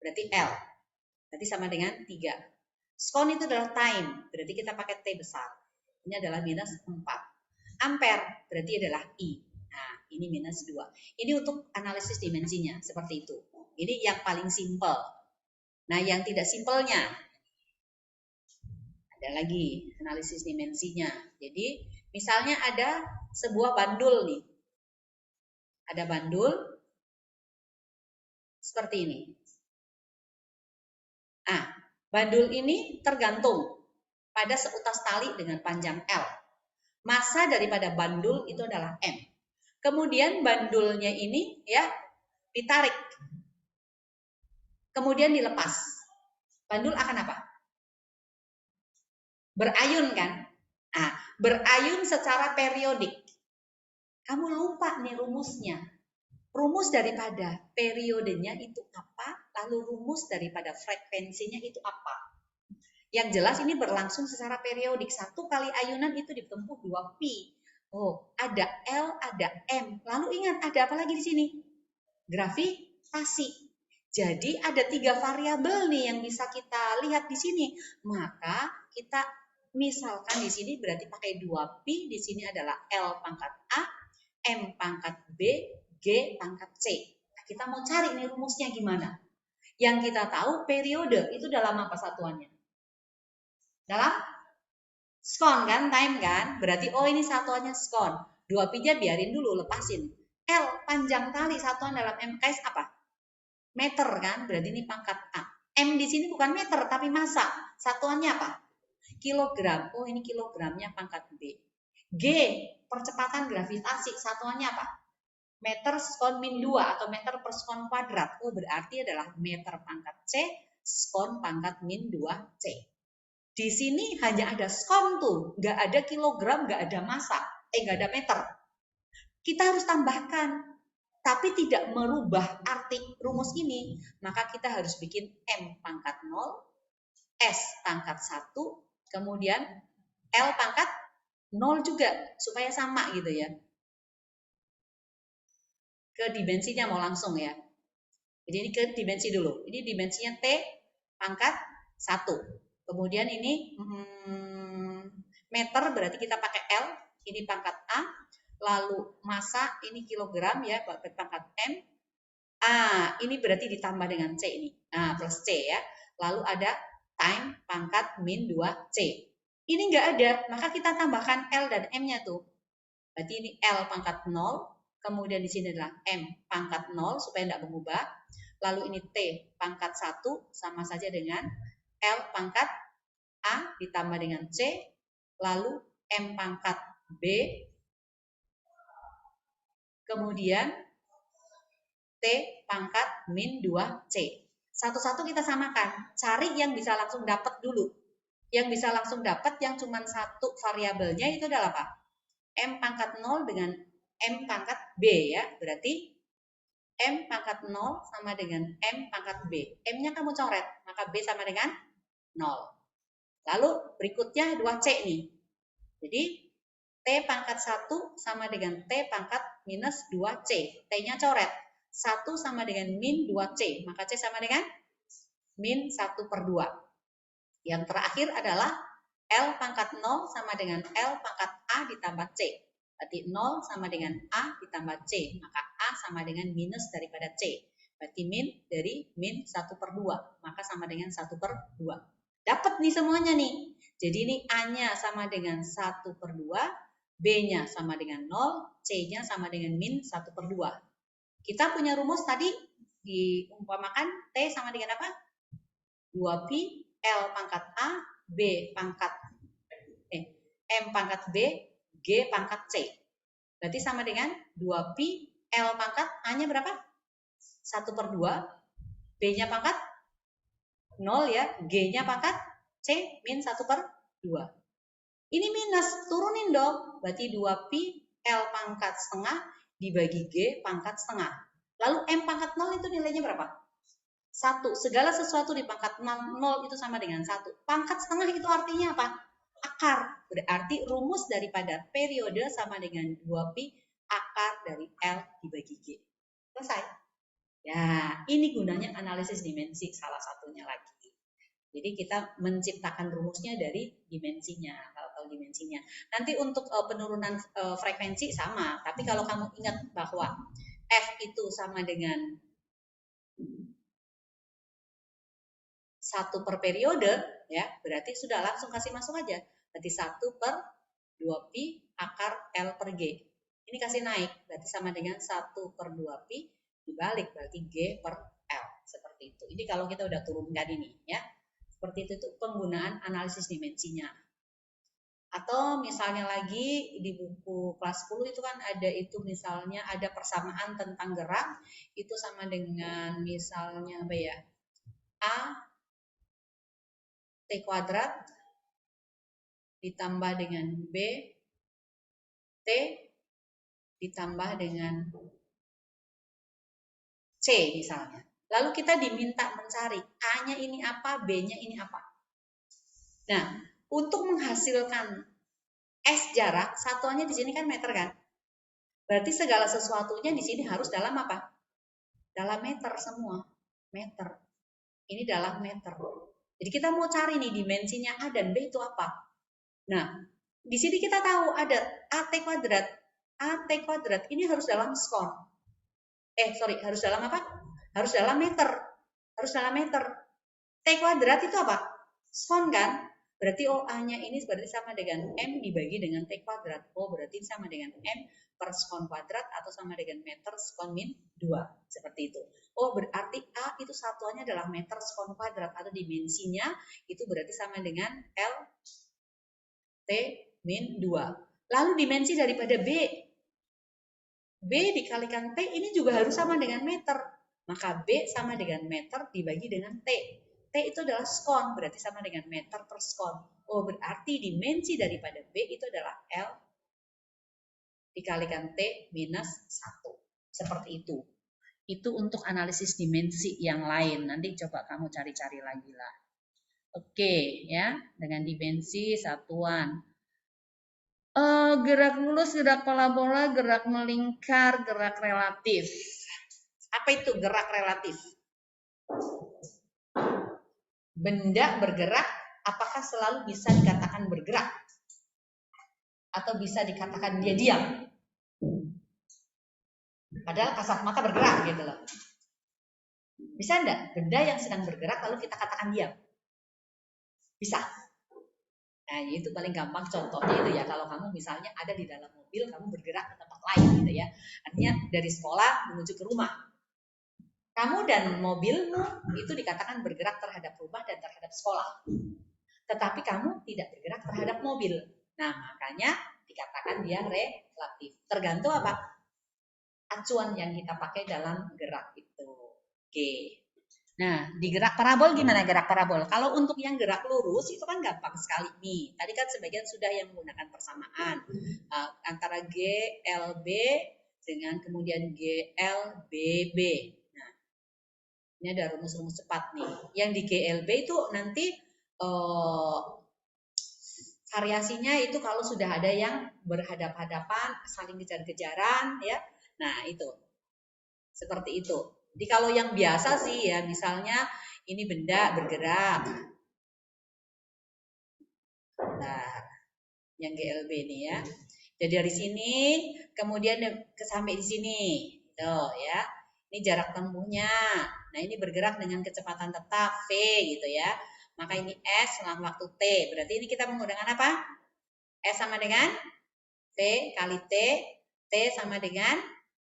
berarti L. Berarti sama dengan 3. Skon itu adalah time, berarti kita pakai T besar. Ini adalah minus 4. Ampere, berarti adalah I. Nah, ini minus 2. Ini untuk analisis dimensinya, seperti itu. Ini yang paling simpel. Nah, yang tidak simpelnya, ada lagi analisis dimensinya. Jadi, misalnya ada sebuah bandul nih. Ada bandul seperti ini. Nah, bandul ini tergantung pada seutas tali dengan panjang L. Massa daripada bandul itu adalah M. Kemudian bandulnya ini ya ditarik. Kemudian dilepas. Bandul akan apa? Berayun kan? Nah, berayun secara periodik. Kamu lupa nih rumusnya. Rumus daripada periodenya itu apa? Lalu rumus daripada frekuensinya itu apa? Yang jelas ini berlangsung secara periodik. 1 kali ayunan itu ditempuh 2 pi. Oh, ada L, ada M. Lalu ingat, ada apa lagi di sini? Gravitasi. Jadi ada 3 variabel nih yang bisa kita lihat di sini. Maka kita misalkan di sini berarti pakai 2 pi. Di sini adalah L pangkat A, M pangkat B, G pangkat C. Nah, kita mau cari nih rumusnya gimana? Yang kita tahu periode itu dalam apa satuannya? Dalam skon kan, time kan? Berarti oh ini satuannya skon. 2 pi-nya biarin dulu, lepasin. L panjang tali, satuan dalam MKS apa? Meter kan? Berarti ini pangkat A. M di sini bukan meter tapi massa. Satuannya apa? Kilogram. Oh ini kilogramnya pangkat B. G percepatan gravitasi, satuannya apa? Meter skon min 2 atau meter per skon kuadrat. Oh berarti adalah meter pangkat C, skon pangkat min 2C. Di sini hanya ada skon tuh, nggak ada kilogram, nggak ada massa, nggak ada meter. Kita harus tambahkan, tapi tidak merubah arti rumus ini, maka kita harus bikin M pangkat 0, S pangkat 1, kemudian L pangkat 0 juga, supaya sama gitu ya. Ke dimensinya mau langsung ya. Jadi ini ke dimensi dulu. Ini dimensinya T pangkat 1. Kemudian ini meter berarti kita pakai L, ini pangkat A, lalu massa ini kilogram ya, pangkat M. Ini berarti ditambah dengan C ini. Nah, plus C ya. Lalu ada time pangkat min 2C. Ini enggak ada, maka kita tambahkan L dan M-nya tuh. Berarti ini L pangkat 0, kemudian di sini adalah M pangkat 0 supaya enggak mengubah. Lalu ini T pangkat 1 sama saja dengan L pangkat A ditambah dengan C, lalu M pangkat B, kemudian T pangkat min 2C. Satu-satu kita samakan. Cari yang bisa langsung dapat dulu. Yang bisa langsung dapat yang cuma satu variabelnya itu adalah apa? M pangkat 0 dengan M pangkat B ya. Berarti M pangkat 0 sama dengan M pangkat B. M-nya kamu coret, maka B sama dengan 0. Lalu berikutnya 2C nih. Jadi T pangkat 1 sama dengan T pangkat minus 2C. T-nya coret. 1 sama dengan min 2C. Maka C sama dengan min 1/2. Yang terakhir adalah L pangkat 0 sama dengan L pangkat A ditambah C. Berarti 0 sama dengan A ditambah C. Maka A sama dengan minus daripada C. Berarti min dari min 1/2. Maka sama dengan 1/2. Dapat nih semuanya nih. Jadi ini A-nya sama dengan 1/2. B-nya sama dengan 0. C-nya sama dengan min 1/2. Kita punya rumus tadi diumpamakan T sama dengan apa? 2pi L pangkat A, B pangkat M pangkat B, G pangkat C. Berarti sama dengan 2pi L pangkat A-nya berapa? 1/2. B-nya pangkat 0 ya. G-nya pangkat C min 1/2. Ini minus, turunin dong. Berarti 2pi L pangkat setengah dibagi G pangkat setengah. Lalu M pangkat 0 itu nilainya berapa? 1. Segala sesuatu di pangkat 0 itu sama dengan 1. Pangkat setengah itu artinya apa? Akar. Berarti rumus daripada periode sama dengan 2pi akar dari L dibagi G. Selesai. Ya, ini gunanya analisis dimensi salah satunya lagi. Jadi kita menciptakan rumusnya dari dimensinya, kalau tahu dimensinya. Nanti untuk penurunan frekuensi sama, tapi kalau kamu ingat bahwa F itu sama dengan 1 per periode, ya berarti sudah langsung kasih masuk aja. Berarti 1/2pi akar L per G. Ini kasih naik, berarti sama dengan 1/2pi dibalik, berarti G per L. Seperti itu. Ini kalau kita udah turunkan ini, ya. Seperti itu penggunaan analisis dimensinya. Atau misalnya lagi di buku kelas 10 itu kan ada itu misalnya ada persamaan tentang gerak, itu sama dengan misalnya apa ya? A T kuadrat ditambah dengan B T ditambah dengan C misalnya. Lalu kita diminta mencari A-nya ini apa, B-nya ini apa. Nah, untuk menghasilkan S jarak, satuannya di sini kan meter kan? Berarti segala sesuatunya di sini harus dalam apa? Dalam meter semua. Meter. Ini dalam meter. Jadi kita mau cari nih dimensinya A dan B itu apa. Nah, di sini kita tahu ada AT kuadrat. AT kuadrat ini harus dalam skon. Harus dalam apa? Harus dalam meter. Harus dalam meter. T kuadrat itu apa? Skon kan? Berarti A-nya ini berarti sama dengan M dibagi dengan T kuadrat. Berarti sama dengan M per skon kuadrat atau sama dengan meter skon min 2. Seperti itu. Berarti A itu satuannya adalah meter skon kuadrat atau dimensinya itu berarti sama dengan L T min 2. Lalu dimensi daripada B. B dikalikan T ini juga harus sama dengan meter. Maka B sama dengan meter dibagi dengan T. T itu adalah skon, berarti sama dengan meter per skon. Berarti dimensi daripada B itu adalah L dikalikan T minus 1. Seperti itu. Itu untuk analisis dimensi yang lain. Nanti coba kamu cari-cari lagi lah. Oke, ya. Dengan dimensi satuan. Gerak lurus, gerak parabola, gerak melingkar, gerak relatif. Apa itu gerak relatif? Benda bergerak, apakah selalu bisa dikatakan bergerak? Atau bisa dikatakan dia diam? Padahal kasat mata bergerak gitu loh. Bisa enggak? Benda yang sedang bergerak lalu kita katakan diam? Bisa. Nah, itu paling gampang contohnya itu ya, kalau kamu misalnya ada di dalam mobil, kamu bergerak ke tempat lain gitu ya. Artinya dari sekolah menuju ke rumah. Kamu dan mobilmu itu dikatakan bergerak terhadap rumah dan terhadap sekolah. Tetapi kamu tidak bergerak terhadap mobil. Nah, makanya dikatakan dia relatif. Tergantung apa? acuan yang kita pakai dalam gerak itu. Oke. Nah, di gerak parabol gimana gerak parabol? Kalau untuk yang gerak lurus itu kan gampang sekali nih. Tadi kan sebagian sudah yang menggunakan persamaan antara GLB dengan kemudian GLBB. Nah, ini ada rumus-rumus cepat nih. Yang di GLB itu nanti variasinya itu kalau sudah ada yang berhadap-hadapan, saling kejar-kejaran, ya. Nah, itu. Seperti itu. Jadi kalau yang biasa sih ya, misalnya ini benda bergerak. Nah, yang GLB ini ya. Jadi dari sini, kemudian sampai di sini. Tuh ya. Ini jarak tempuhnya. Nah, ini bergerak dengan kecepatan tetap V gitu ya. Maka ini S dalam waktu T. Berarti ini kita menggunakan apa? S sama dengan V kali T. T sama dengan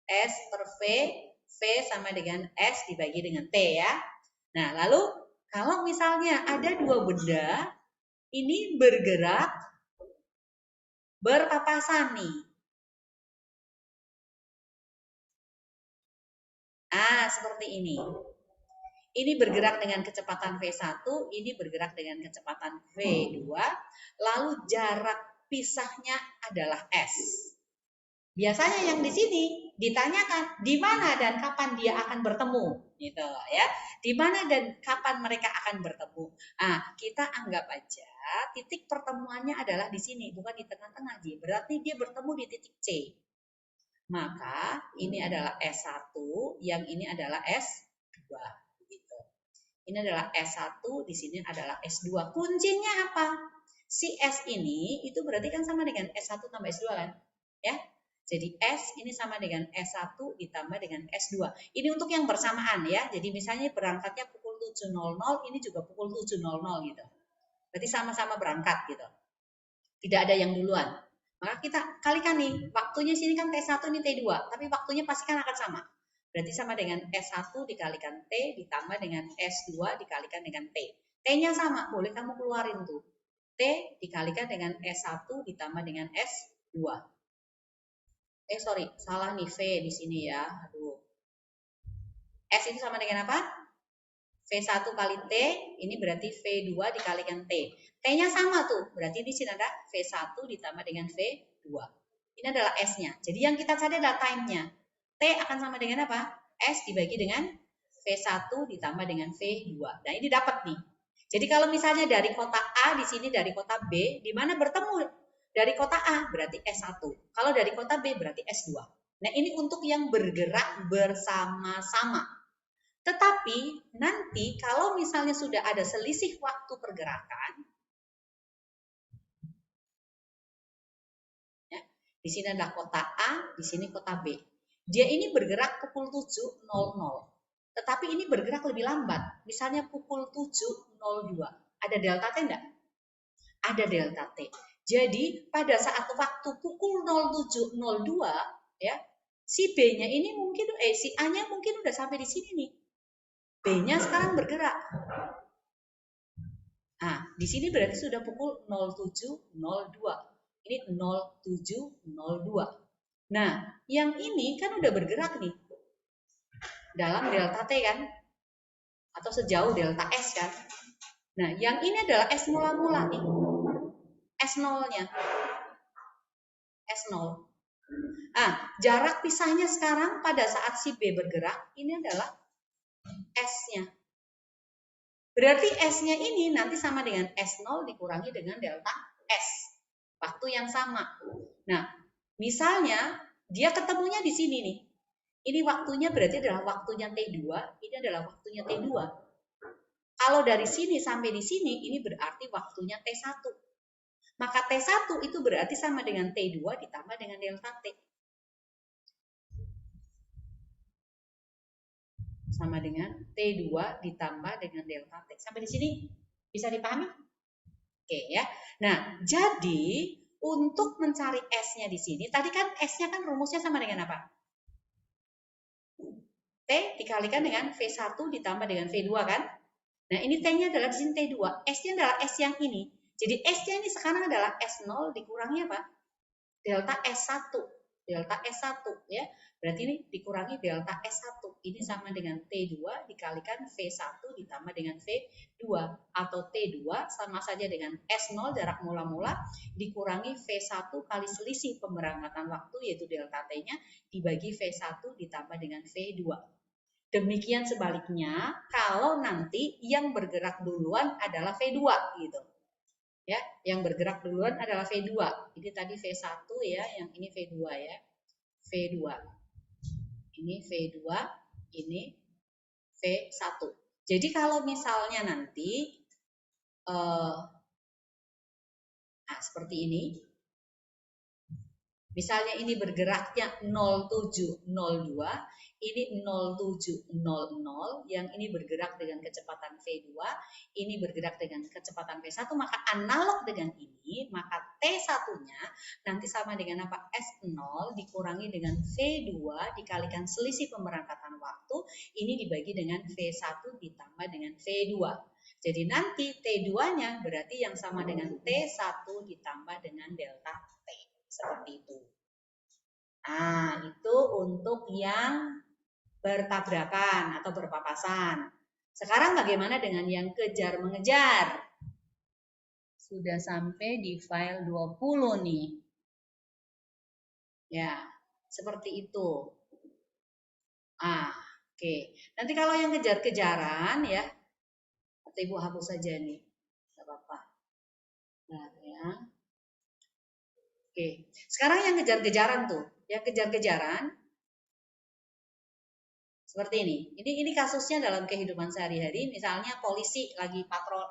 S per V. V sama dengan S dibagi dengan T ya. Nah, lalu kalau misalnya ada dua benda ini bergerak berpapasan nih. Seperti ini. Ini bergerak dengan kecepatan V1, ini bergerak dengan kecepatan V2, lalu jarak pisahnya adalah S. Biasanya yang di sini ditanyakan di mana dan kapan dia akan bertemu, gitu ya. Di mana dan kapan mereka akan bertemu. Kita anggap aja titik pertemuannya adalah di sini, bukan di tengah-tengah. Berarti dia bertemu di titik C. Maka ini adalah S1, yang ini adalah S2. Gitu. Ini adalah S1, di sini adalah S2. Kuncinya apa? Si S ini itu berarti kan sama dengan S1 tambah S2 kan? Ya. Jadi S ini sama dengan S1 ditambah dengan S2. Ini untuk yang bersamaan ya. Jadi misalnya berangkatnya pukul 7.00, ini juga pukul 7.00 gitu. Berarti sama-sama berangkat gitu. Tidak ada yang duluan. Maka kita kalikan nih, waktunya sini kan T1 ini T2, tapi waktunya pasti kan akan sama. Berarti sama dengan S1 dikalikan T ditambah dengan S2 dikalikan dengan T. T-nya sama, boleh kamu keluarin tuh. T dikalikan dengan S1 ditambah dengan S2. Sorry, salah nih V di sini ya. Aduh. S itu sama dengan apa? V1 kali T, ini berarti V2 dikalikan T. T-nya sama tuh, berarti di sini ada V1 ditambah dengan V2. Ini adalah S-nya. Jadi yang kita cari adalah time-nya. T akan sama dengan apa? S dibagi dengan V1 ditambah dengan V2. Nah, ini dapat nih. Jadi kalau misalnya dari kota A, di sini dari kota B, di mana bertemu? Dari kota A berarti S1. Kalau dari kota B berarti S2. Nah, ini untuk yang bergerak bersama-sama. Tetapi nanti kalau misalnya sudah ada selisih waktu pergerakan, ya, di sini adalah kota A, di sini kota B. Dia ini bergerak pukul 7.00. Tetapi ini bergerak lebih lambat. Misalnya pukul 7.02. Ada delta T enggak? Ada delta T. Jadi pada saat waktu pukul 07.02 ya, si B-nya ini mungkin si A-nya mungkin udah sampai di sini nih. B-nya sekarang bergerak. Di sini berarti sudah pukul 07.02. Ini 07.02. Nah, yang ini kan udah bergerak nih. Dalam delta T kan? Atau sejauh delta S kan? Nah, yang ini adalah S mula-mula nih. S0-nya. S0. Jarak pisahnya sekarang pada saat si B bergerak, ini adalah S-nya. Berarti S-nya ini nanti sama dengan S0 dikurangi dengan delta S. Waktu yang sama. Nah, misalnya dia ketemunya di sini nih. Ini waktunya berarti adalah waktunya T2, ini adalah waktunya T2. Kalau dari sini sampai di sini, ini berarti waktunya T1. Maka T1 itu berarti sama dengan T2 ditambah dengan delta T. Sama dengan T2 ditambah dengan delta T. Sampai di sini bisa dipahami? Oke ya. Nah, jadi untuk mencari S-nya di sini, tadi kan S-nya kan rumusnya sama dengan apa? T dikalikan dengan V1 ditambah dengan V2 kan? Nah, ini T-nya adalah di sini T2. S-nya adalah S yang ini. Jadi S-nya ini sekarang adalah S0 dikurangi apa? Delta S1. delta S1 ya. Berarti ini dikurangi delta S1. Ini sama dengan T2 dikalikan V1 ditambah dengan V2. Atau T2 sama saja dengan S0 jarak mula-mula dikurangi V1 kali selisih pemberangkatan waktu yaitu delta T-nya dibagi V1 ditambah dengan V2. Demikian sebaliknya kalau nanti yang bergerak duluan adalah V2 gitu. Ya, yang bergerak duluan adalah V2. Ini tadi V1 ya, yang ini V2 ya. V2. Ini V2, ini V1. Jadi kalau misalnya nanti seperti ini. Misalnya ini bergeraknya 0702, ini 0700, yang ini bergerak dengan kecepatan V2, ini bergerak dengan kecepatan V1, maka analog dengan ini, maka T1-nya nanti sama dengan apa? S0 dikurangi dengan V2 dikalikan selisih pemberangkatan waktu, ini dibagi dengan V1 ditambah dengan V2. Jadi nanti T2-nya berarti yang sama dengan T1 ditambah dengan delta T. Seperti itu. Nah, itu untuk yang bertabrakan atau berpapasan. Sekarang bagaimana dengan yang kejar-mengejar? Sudah sampai di file 20 nih. Ya, seperti itu. Oke. Nanti kalau yang kejar-kejaran ya, atau Ibu hapus saja nih. Enggak apa-apa. Nah, ya. Oke. Sekarang yang kejar-kejaran tuh. Yang kejar-kejaran seperti ini. Ini kasusnya dalam kehidupan sehari-hari. Misalnya polisi lagi patrol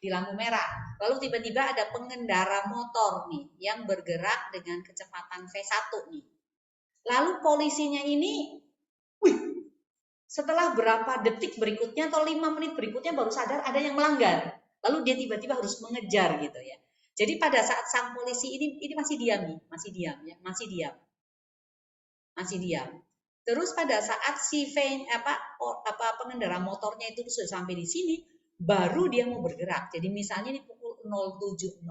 di lampu merah. Lalu tiba-tiba ada pengendara motor nih yang bergerak dengan kecepatan V1 nih. Lalu polisinya ini setelah berapa detik berikutnya atau 5 menit berikutnya baru sadar ada yang melanggar. Lalu dia tiba-tiba harus mengejar gitu ya. Jadi pada saat sang polisi ini masih diam nih, masih diam. Terus pada saat si pengendara motornya itu sudah sampai di sini, baru dia mau bergerak. Jadi misalnya ini pukul 07.00,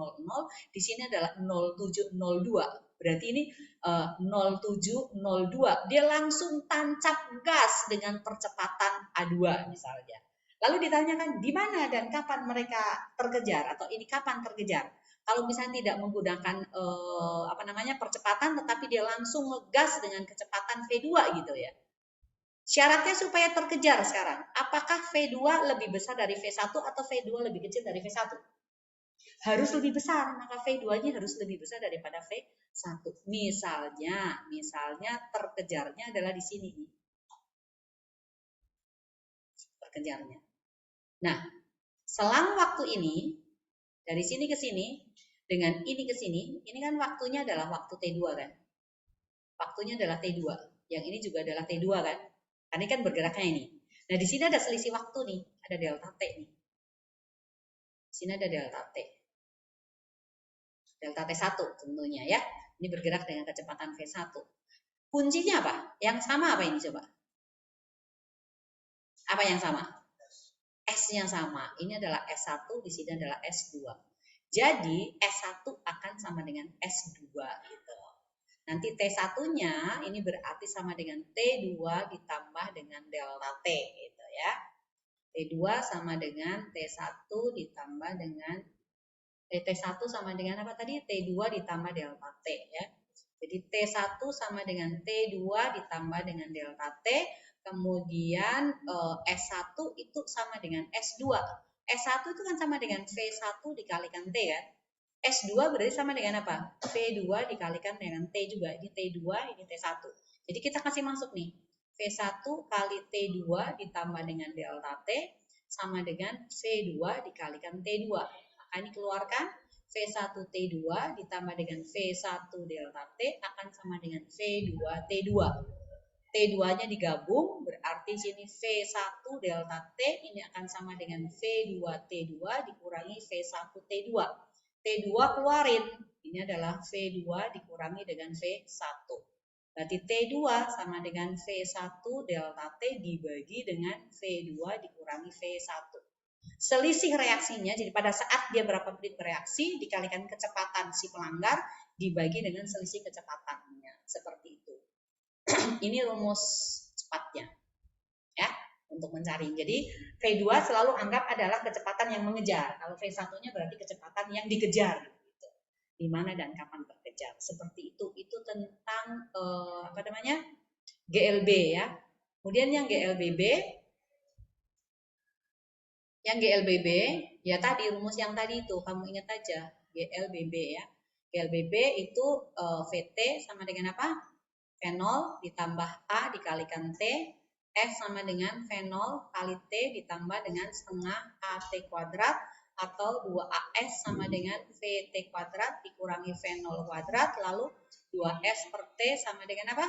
di sini adalah 07.02. Berarti ini 07.02. Dia langsung tancap gas dengan percepatan A2 misalnya. Lalu ditanyakan di mana dan kapan mereka terkejar atau ini kapan terkejar? Kalau misalnya tidak menggunakan percepatan, tetapi dia langsung ngegas dengan kecepatan V2 gitu ya. Syaratnya supaya terkejar sekarang, apakah V2 lebih besar dari V1 atau V2 lebih kecil dari V1? Harus lebih besar, maka V2-nya harus lebih besar daripada V1. Misalnya terkejarnya adalah di sini. Terkejarnya. Nah, selang waktu ini, dari sini ke sini, dengan ini ke sini, ini kan waktunya adalah waktu T2 kan? Waktunya adalah T2. Yang ini juga adalah T2 kan? Karena ini kan bergeraknya ini. Nah, di sini ada selisih waktu nih, ada delta T nih. Di sini ada delta T. Delta T1 tentunya ya. Ini bergerak dengan kecepatan V1. Kuncinya apa? Yang sama apa ini coba? Apa yang sama? S-nya sama. Ini adalah S1, di sini adalah S2. Jadi S1 akan sama dengan S2 gitu. Nanti T1-nya ini berarti sama dengan T2 ditambah dengan delta T gitu ya. T2 sama dengan T1 ditambah dengan T1 sama dengan apa tadi? T2 ditambah delta T ya. Jadi T1 sama dengan T2 ditambah dengan delta T. Kemudian S1 itu sama dengan S2. S1 itu kan sama dengan V1 dikalikan T kan. S2 berarti sama dengan apa? V2 dikalikan dengan T juga. Ini T2, ini T1. Jadi kita kasih masuk nih. V1 kali T2 ditambah dengan delta T sama dengan V2 dikalikan T2. Maka ini keluarkan. V1 T2 ditambah dengan V1 delta T akan sama dengan V2 T2. T2-nya digabung, berarti sini V1 delta T ini akan sama dengan V2 T2 dikurangi V1 T2. T2 keluarin, ini adalah V2 dikurangi dengan V1. Berarti T2 sama dengan V1 delta T dibagi dengan V2 dikurangi V1. Selisih reaksinya, jadi pada saat dia berapa menit bereaksi, dikalikan kecepatan si pelanggar, dibagi dengan selisih kecepatannya. seperti itu. Ini rumus cepatnya ya untuk mencari. Jadi V2 selalu anggap adalah kecepatan yang mengejar. Kalau V1-nya berarti kecepatan yang dikejar. Gitu. Di mana dan kapan berkejar. Seperti itu. Itu tentang GLB ya. Kemudian yang GLBB ya tadi rumus yang tadi itu kamu ingat aja GLBB ya. GLBB itu VT sama dengan apa? V0 ditambah A dikalikan T, F sama dengan V0 kali T ditambah dengan setengah AT kuadrat atau 2AS sama dengan VT kuadrat dikurangi V0 kuadrat, lalu 2S per T sama dengan apa?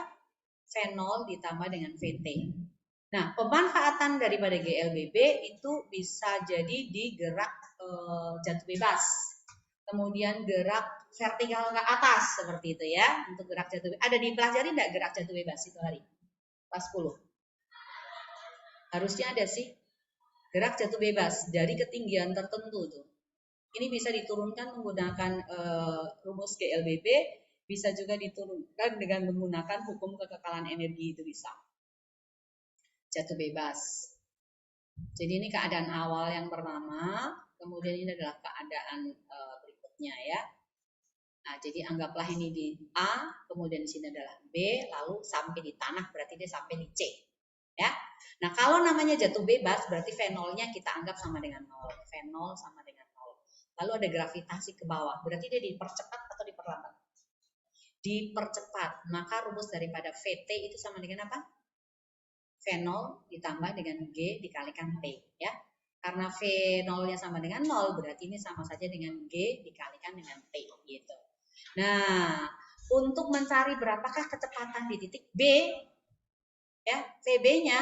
V0 ditambah dengan VT. Nah, pemanfaatan daripada GLBB itu bisa jadi di gerak jatuh bebas. Kemudian gerak vertikal ke atas seperti itu ya. Untuk gerak jatuh bebas. Ada dipelajari enggak gerak jatuh bebas itu hari? Kelas 10. Harusnya ada sih. Gerak jatuh bebas dari ketinggian tertentu tuh. Ini bisa diturunkan menggunakan rumus GLBB, bisa juga diturunkan dengan menggunakan hukum kekekalan energi itu bisa. Jatuh bebas. Jadi ini keadaan awal yang pertama, kemudian ini adalah keadaan berikutnya ya. Nah, jadi anggaplah ini di A, kemudian di sini adalah B, lalu sampai di tanah berarti dia sampai di C. Ya. Nah, kalau namanya jatuh bebas berarti V0-nya kita anggap sama dengan 0. V0 sama dengan 0. Lalu ada gravitasi ke bawah, berarti dia dipercepat atau diperlambat? Dipercepat. Maka rumus daripada VT itu sama dengan apa? V0 ditambah dengan G dikalikan T ya. Karena V0-nya sama dengan 0 berarti ini sama saja dengan G dikalikan dengan T gitu. Nah, untuk mencari berapakah kecepatan di titik B ya, VB-nya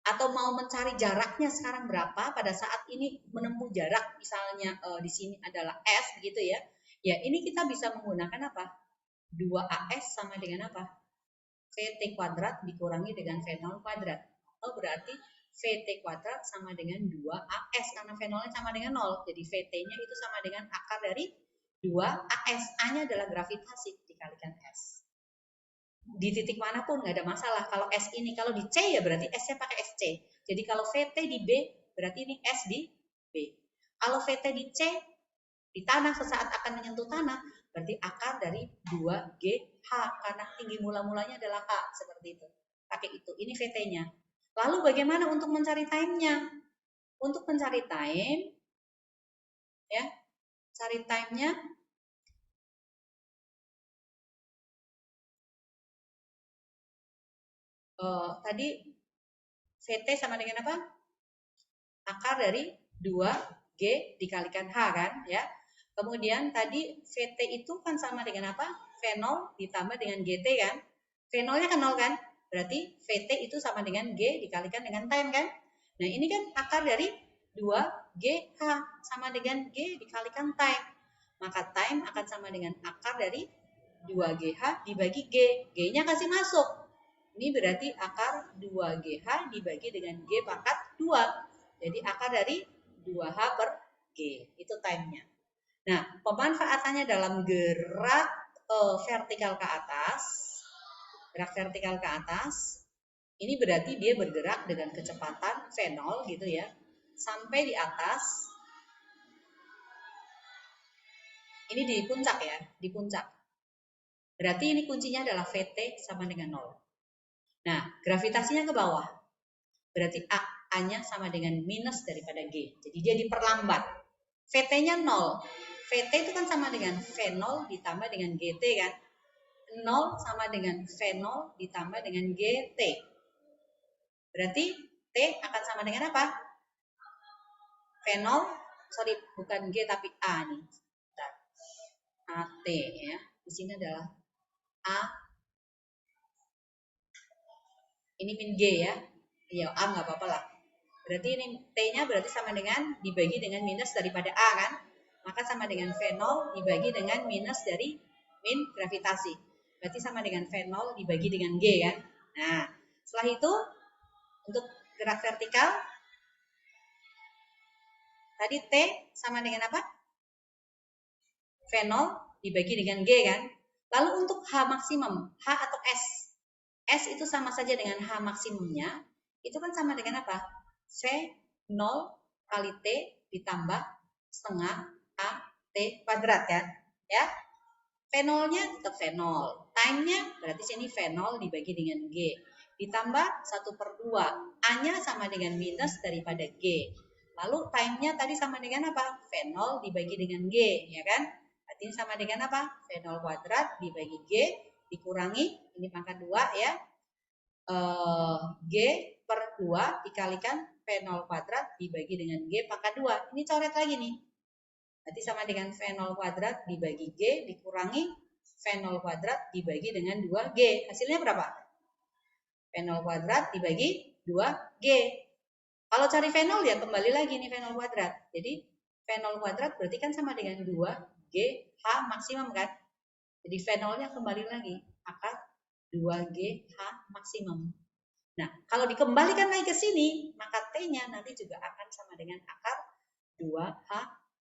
atau mau mencari jaraknya sekarang berapa pada saat ini menempuh jarak misalnya di sini adalah S begitu ya. Ya, ini kita bisa menggunakan apa? 2AS sama dengan apa? VT kuadrat dikurangi dengan V0 kuadrat. Oh, berarti VT kuadrat sama dengan 2AS karena V0-nya sama dengan 0. Jadi VT-nya itu sama dengan akar dari 2AS. A-nya adalah gravitasi dikalikan S. Di titik manapun nggak ada masalah. Kalau S ini, kalau di C ya berarti S-nya pakai SC. Jadi kalau VT di B, berarti ini S di B. Kalau VT di C, di tanah sesaat akan menyentuh tanah, berarti akar dari 2GH karena tinggi mula-mulanya adalah H seperti itu. Pakai itu. Ini VT-nya. Lalu bagaimana untuk mencari time-nya? Untuk mencari time ya, cari time-nya tadi VT sama dengan apa? Akar dari 2G dikalikan H kan ya. Kemudian tadi VT itu kan sama dengan apa? V0 ditambah dengan GT kan. V0-nya kan 0 kan? Berarti VT itu sama dengan G dikalikan dengan time kan? Nah ini kan akar dari 2GH sama dengan G dikalikan time. Maka time akan sama dengan akar dari 2GH dibagi G. G-nya kasih masuk. Ini berarti akar 2GH dibagi dengan G pangkat 2. Jadi akar dari 2H per G. Itu time-nya. Nah, pemanfaatannya dalam gerak vertikal ke atas, ini berarti dia bergerak dengan kecepatan V0 gitu ya, sampai di atas. Ini di puncak ya, di puncak. Berarti ini kuncinya adalah VT sama dengan 0. Nah, gravitasinya ke bawah. Berarti A-nya sama dengan minus daripada G. Jadi dia diperlambat. VT-nya 0. VT itu kan sama dengan V0 ditambah dengan GT kan. 0 sama dengan V0 ditambah dengan GT. Berarti T akan sama dengan apa? V0, sorry bukan G tapi A nih. AT ya. Di sini adalah A. Ini min G ya. Ya A nggak apa-apa lah. Berarti ini T-nya berarti sama dengan dibagi dengan minus daripada A kan. Maka sama dengan V0 dibagi dengan minus dari min gravitasi. Berarti sama dengan V0 dibagi dengan G kan. Nah, setelah itu untuk gerak vertikal tadi T sama dengan apa? V0 dibagi dengan G kan. Lalu untuk H maksimum, H atau S itu sama saja dengan H maksimumnya, itu kan sama dengan apa? V0 kali T ditambah setengah AT kuadrat kan? Ya. V0-nya tetap V0. Time-nya berarti sini V0 dibagi dengan G. Ditambah 1/2. A-nya sama dengan minus daripada G. Lalu time-nya tadi sama dengan apa? V0 dibagi dengan G, ya kan? Berarti ini sama dengan apa? V0 kuadrat dibagi G dikurangi, ini pangkat 2 ya. G per 2 dikalikan V0 kuadrat dibagi dengan G pangkat 2. Ini coret lagi nih. Berarti sama dengan V0 kuadrat dibagi G dikurangi V0 kuadrat dibagi dengan 2G. Hasilnya berapa? V0 kuadrat dibagi 2G. Kalau cari V0 ya kembali lagi nih V0 kuadrat. Jadi V0 kuadrat berarti kan sama dengan 2G H maksimum kan? Jadi V0-nya kembali lagi akar 2G H maksimum. Nah, kalau dikembalikan lagi ke sini, maka T-nya nanti juga akan sama dengan akar 2H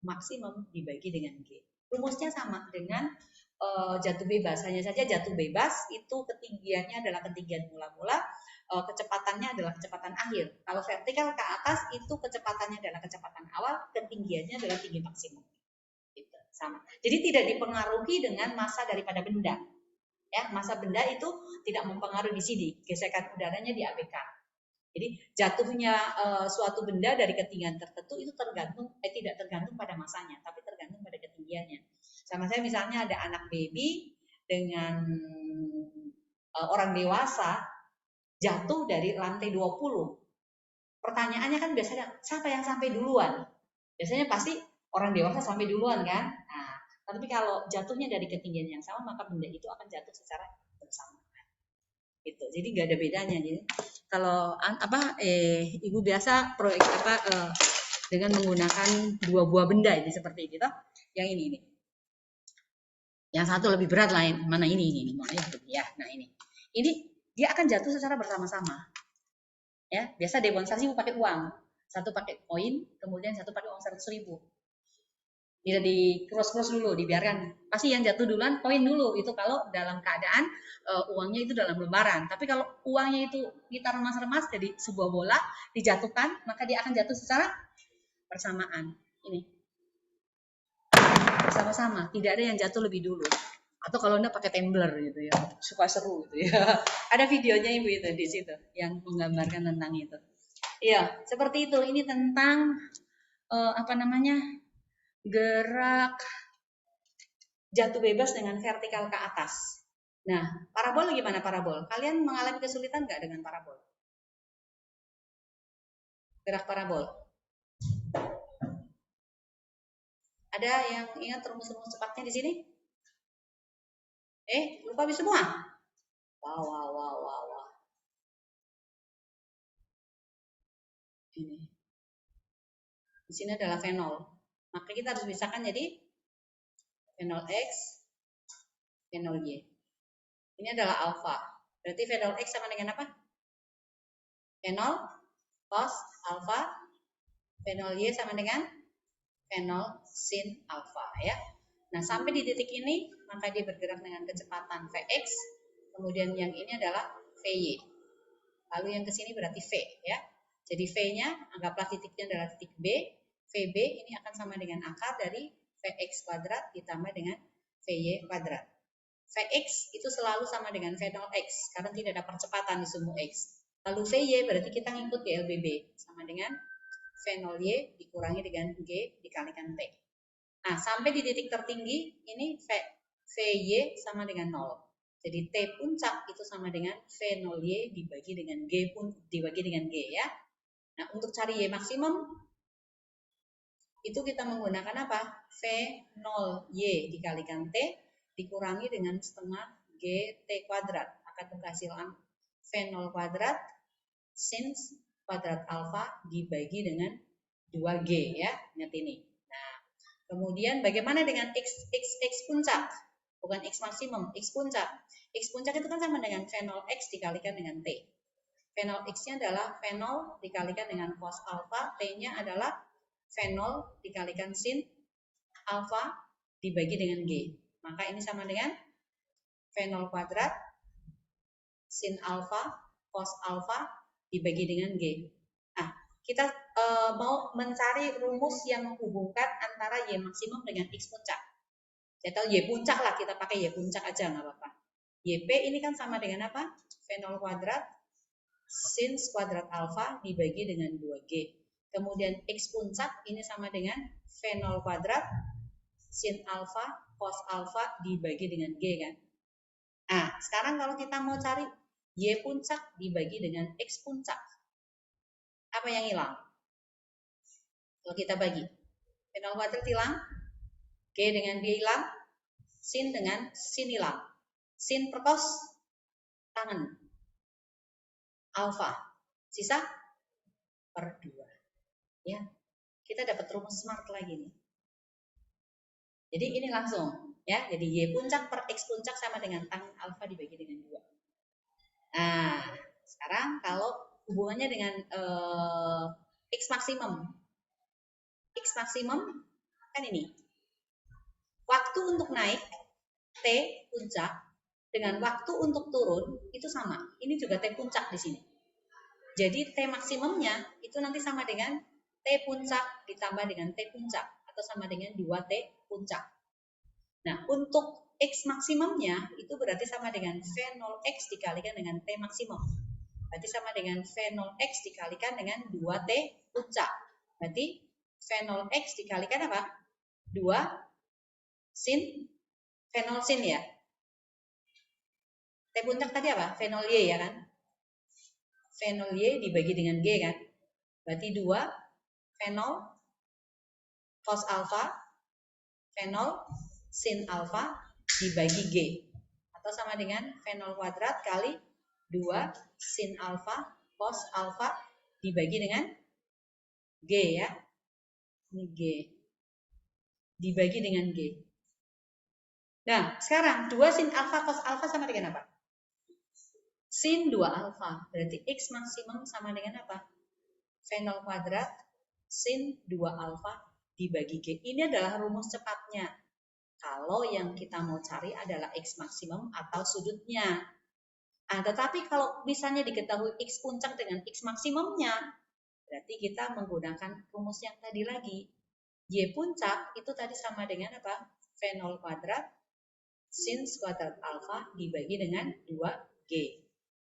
maksimum dibagi dengan G. Rumusnya sama dengan jatuh bebas. Hanya saja jatuh bebas itu ketinggiannya adalah ketinggian mula-mula, kecepatannya adalah kecepatan akhir. Kalau vertikal ke atas itu kecepatannya adalah kecepatan awal, ketinggiannya adalah tinggi maksimum. Gitu, sama. Jadi tidak dipengaruhi dengan massa daripada benda. Ya, massa benda itu tidak mempengaruhi di sini. Gesekan udaranya di ABK. Jadi jatuhnya suatu benda dari ketinggian tertentu itu tidak tergantung pada masanya, tapi tergantung pada ketinggiannya. Sama saya misalnya ada anak baby dengan orang dewasa jatuh dari lantai 20. Pertanyaannya kan biasanya siapa yang sampai duluan? Biasanya pasti orang dewasa sampai duluan kan? Nah, tapi kalau jatuhnya dari ketinggian yang sama maka benda itu akan jatuh secara bersamaan. Gitu. Jadi nggak ada bedanya. Jadi kalau ibu biasa proyek dengan menggunakan 2 buah benda ini seperti itu toh. Yang ini. Yang satu lebih berat lain, mana ini ya. Nah, ini. Ini dia akan jatuh secara bersama-sama. Ya, biasa demonstrasi pakai uang. Satu pakai koin, kemudian satu pakai uang 100.000. Tidak di cross dulu, dibiarkan. Pasti yang jatuh duluan koin dulu. Itu kalau dalam keadaan uangnya itu dalam lembaran. Tapi kalau uangnya itu kita remas-remas jadi sebuah bola, dijatuhkan, maka dia akan jatuh secara bersamaan. Ini. Bersama-sama, tidak ada yang jatuh lebih dulu. Atau kalau enggak pakai tumbler gitu ya. Supaya seru gitu ya. Ada videonya Ibu itu di situ yang menggambarkan tentang itu. Iya, seperti itu. Ini tentang gerak jatuh bebas dengan vertikal ke atas. Nah, parabol gimana parabol? Kalian mengalami kesulitan nggak dengan parabol? Gerak parabol. Ada yang ingat rumus-rumus cepatnya di sini? Lupa semua? Wah. Ini. Di sini adalah V0. Maka kita harus pisahkan jadi V0X, V0Y. Ini adalah alfa. Berarti V0X sama dengan apa? V0 cos alfa. V0Y sama dengan V0 sin alfa ya. Nah, sampai di titik ini, maka dia bergerak dengan kecepatan Vx. Kemudian yang ini adalah Vy. Lalu yang ke sini berarti V ya. Jadi V-nya, anggaplah titiknya adalah titik B. Vb ini akan sama dengan akar dari Vx kuadrat ditambah dengan Vy kuadrat. Vx itu selalu sama dengan V0x karena tidak ada percepatan di sumbu x. Lalu Vy berarti kita ngikut ke LBB sama dengan V0y dikurangi dengan G dikalikan T. Nah, sampai di titik tertinggi ini Vy sama dengan 0. Jadi T puncak itu sama dengan V0y dibagi dengan G pun dibagi dengan G ya. Nah, untuk cari Y maksimum itu kita menggunakan apa? V0y dikalikan T dikurangi dengan setengah GT kuadrat. Akan menghasilkan V0 kuadrat sin kuadrat alfa dibagi dengan 2G ya. Ingat ini. Nah, kemudian bagaimana dengan X puncak? Bukan X maksimum, X puncak. X puncak itu kan sama dengan V0X dikalikan dengan T. V0X-nya adalah V0 dikalikan dengan cos alfa, T-nya adalah V0 dikalikan sin alfa dibagi dengan G. Maka ini sama dengan V0 kuadrat sin alfa cos alfa dibagi dengan G. Nah, kita mau mencari rumus yang menghubungkan antara Y maksimum dengan X puncak. Atau Y puncak lah, kita pakai Y puncak aja nggak apa-apa. YP ini kan sama dengan apa? V0 kuadrat sin kuadrat alfa dibagi dengan 2G. Kemudian X puncak ini sama dengan V0 kuadrat sin alfa cos alfa dibagi dengan G kan. Nah, sekarang kalau kita mau cari Y puncak dibagi dengan X puncak, apa yang hilang? Kalau kita bagi, V0 kuadrat hilang, G dengan D hilang, sin dengan sin hilang. Sin per cos tangan alfa, sisa per 2. Ya, kita dapat rumus smart lagi nih. Jadi ini langsung ya, jadi Y puncak per X puncak sama dengan tangan alfa dibagi dengan 2. Nah, sekarang kalau hubungannya dengan X maksimum. X maksimum kan ini. Waktu untuk naik T puncak dengan waktu untuk turun itu sama. Ini juga T puncak di sini. Jadi T maksimumnya itu nanti sama dengan T puncak ditambah dengan T puncak atau sama dengan 2T puncak. Nah, untuk X maksimumnya itu berarti sama dengan V0X dikalikan dengan T maksimum. Berarti sama dengan V0X dikalikan dengan 2T puncak. Berarti V0X dikalikan apa? 2 sin V0 sin ya. T puncak tadi apa? V0Y ya kan? V0Y dibagi dengan G kan? Berarti 2 V0 cos alfa V0 sin alfa dibagi G. Atau sama dengan V0 kuadrat kali 2 sin alfa cos alfa dibagi dengan G ya. Ini G. Dibagi dengan G. Nah, sekarang 2 sin alfa cos alfa sama dengan apa? Sin 2 alfa. Berarti X maksimum sama dengan apa? V0 kuadrat sin 2 alfa dibagi G. Ini adalah rumus cepatnya. Kalau yang kita mau cari adalah X maksimum atau sudutnya. Nah, tetapi kalau misalnya diketahui X puncak dengan X maksimumnya, berarti kita menggunakan rumus yang tadi lagi. Y puncak itu tadi sama dengan apa? V0 kuadrat sin kuadrat alfa dibagi dengan 2G.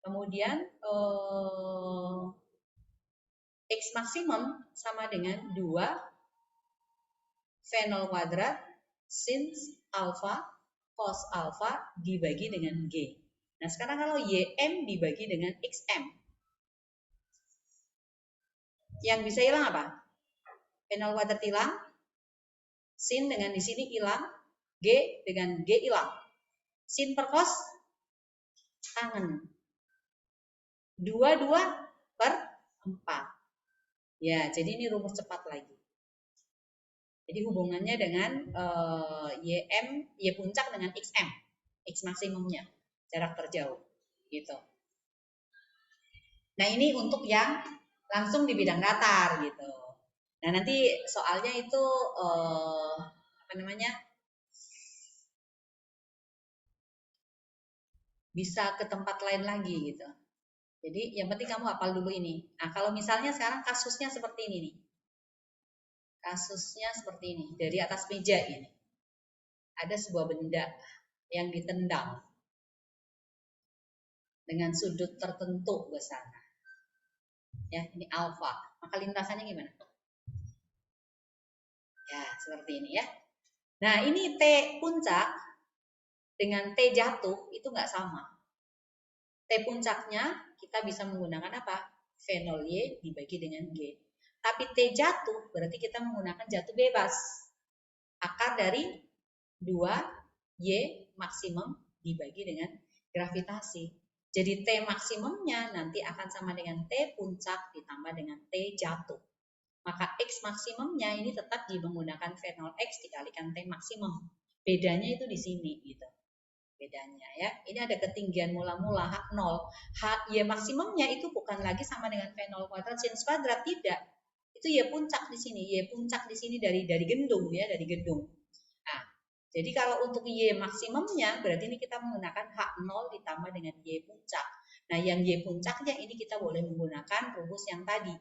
Kemudian X maksimum sama dengan 2 V0 kuadrat sin alfa cos alfa dibagi dengan G. Nah, sekarang kalau YM dibagi dengan XM, yang bisa hilang apa? V0 kuadrat hilang, sin dengan di sini hilang, G dengan G hilang. Sin per cos tangan. 2 per 4. Ya, jadi ini rumus cepat lagi. Jadi hubungannya dengan Y puncak dengan XM, X maksimumnya, jarak terjauh, gitu. Nah, ini untuk yang langsung di bidang datar, gitu. Nah, nanti soalnya itu bisa ke tempat lain lagi, gitu. Jadi yang penting kamu hafal dulu ini. Nah, kalau misalnya sekarang kasusnya seperti ini nih. Kasusnya seperti ini, dari atas meja ini. Ada sebuah benda yang ditendang dengan sudut tertentu ke sana. Ya, ini alfa. Maka lintasannya gimana? Ya, seperti ini ya. Nah, ini T puncak dengan T jatuh itu nggak sama. T puncaknya kita bisa menggunakan apa? V0Y dibagi dengan G. Tapi T jatuh berarti kita menggunakan jatuh bebas. Akar dari 2Y maksimum dibagi dengan gravitasi. Jadi T maksimumnya nanti akan sama dengan T puncak ditambah dengan T jatuh. Maka X maksimumnya ini tetap menggunakan V0X dikalikan T maksimum. Bedanya itu di sini gitu. Bedanya ya. Ini ada ketinggian mula-mula H0. Y maksimumnya itu bukan lagi sama dengan V0 kuadrat sin kuadrat, tidak. Itu Y puncak di sini. Y puncak di sini dari gendung ya, dari gedung. Nah, Jadi kalau untuk Y maksimumnya, berarti ini kita menggunakan H0 ditambah dengan Y puncak. Nah, yang Y puncaknya ini kita boleh menggunakan rumus yang tadi.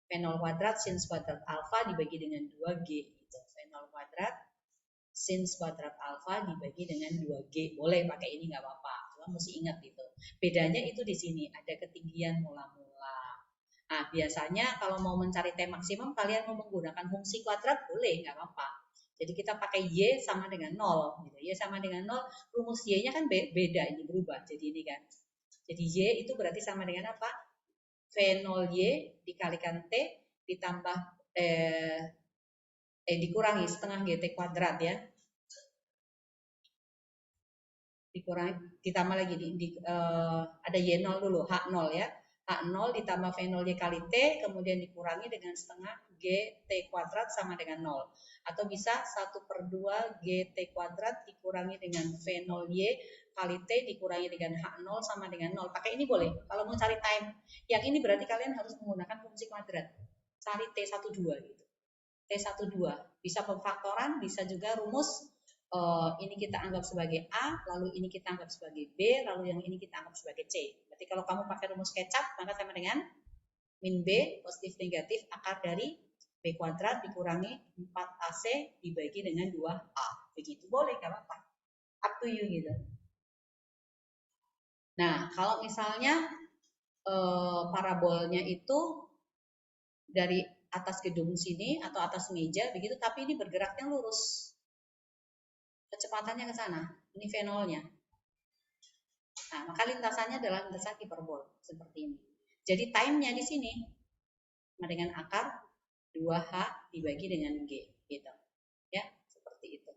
V0 kuadrat sin kuadrat alfa dibagi dengan 2G. Gitu. V0 kuadrat sin kuadrat alfa dibagi dengan 2G. Boleh pakai ini nggak apa-apa. Cuma mesti ingat gitu. Bedanya itu di sini. Ada ketinggian mula-mula. Nah, biasanya kalau mau mencari T maksimum, kalian mau menggunakan fungsi kuadrat, boleh, nggak apa-apa. Jadi kita pakai Y sama dengan 0. Gitu. Y sama dengan 0, rumus Y-nya kan beda, ini berubah. Jadi ini kan. Jadi Y itu berarti sama dengan apa? V0Y dikalikan T ditambah dikurangi setengah GT kuadrat ya. Dikurangi, ditambah lagi ada Y0 dulu, H0 ya. H0 ditambah V0Y kali T, kemudian dikurangi dengan setengah GT kuadrat sama dengan 0. Atau bisa 1/2 GT kuadrat dikurangi dengan V0Y kali T dikurangi dengan H0 sama dengan 0. Pakai ini boleh, kalau mau cari time. Yang ini berarti kalian harus menggunakan fungsi kuadrat. Cari T12 gitu. T12. Bisa pemfaktoran, bisa juga rumus ini kita anggap sebagai A, lalu ini kita anggap sebagai B, lalu yang ini kita anggap sebagai C. Berarti kalau kamu pakai rumus kecap, maka sama dengan min B positif negatif akar dari B kuadrat dikurangi 4AC dibagi dengan 2A. Begitu boleh, gak apa-apa. Up to you gitu. Nah, kalau misalnya parabolnya itu dari atas gedung sini atau atas meja begitu, tapi ini bergeraknya lurus. Kecepatannya ke sana. Ini V0-nya. Nah, maka lintasannya adalah lintasan hiperbol seperti ini. Jadi time-nya di sini sama dengan akar 2H dibagi dengan G gitu. Ya, seperti itu.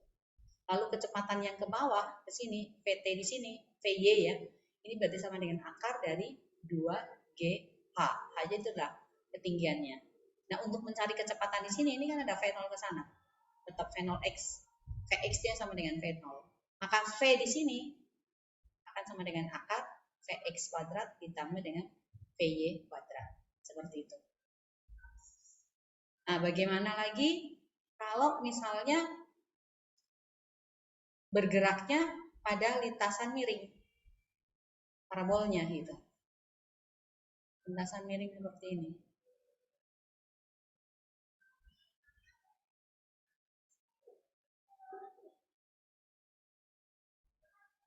Lalu kecepatan yang ke bawah ke sini, VT di sini, VY ya. Ini berarti sama dengan akar dari 2GH. H itu adalah ketinggiannya. Nah, untuk mencari kecepatan di sini ini kan ada V0 ke sana. Tetap V0x. Vx-nya sama dengan V0. Maka V di sini akan sama dengan akar Vx kuadrat ditambah dengan Vy kuadrat. Seperti itu. Nah, bagaimana lagi kalau misalnya bergeraknya pada lintasan miring, parabolnya gitu. Lintasan miring seperti ini.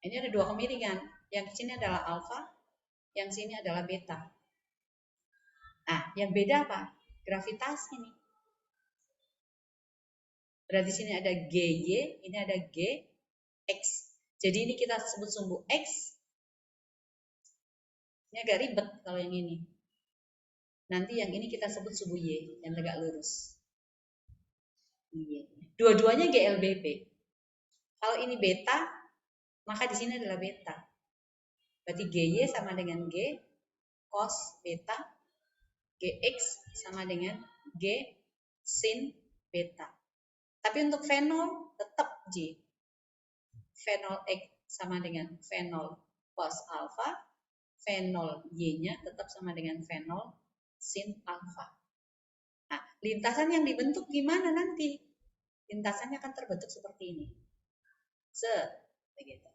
Ini ada dua kemiringan. Yang di sini adalah alfa, yang sini adalah beta. Nah, yang beda apa? Gravitasi nih. Berarti sini ada GY, ini ada GX. Jadi ini kita sebut sumbu X. Ini agak ribet kalau yang ini. Nanti yang ini kita sebut sumbu Y, yang tegak lurus. Dua-duanya GLBP. Kalau ini beta, maka di sini adalah beta. Berarti GY sama dengan G cos beta, GX sama dengan G sin beta. Tapi untuk V0 tetap G. V0X sama dengan V0 cos alpha, V0 Y-nya tetap sama dengan V0 sin alpha. Nah, lintasan yang dibentuk gimana nanti? Lintasannya akan terbentuk seperti ini. Begitu.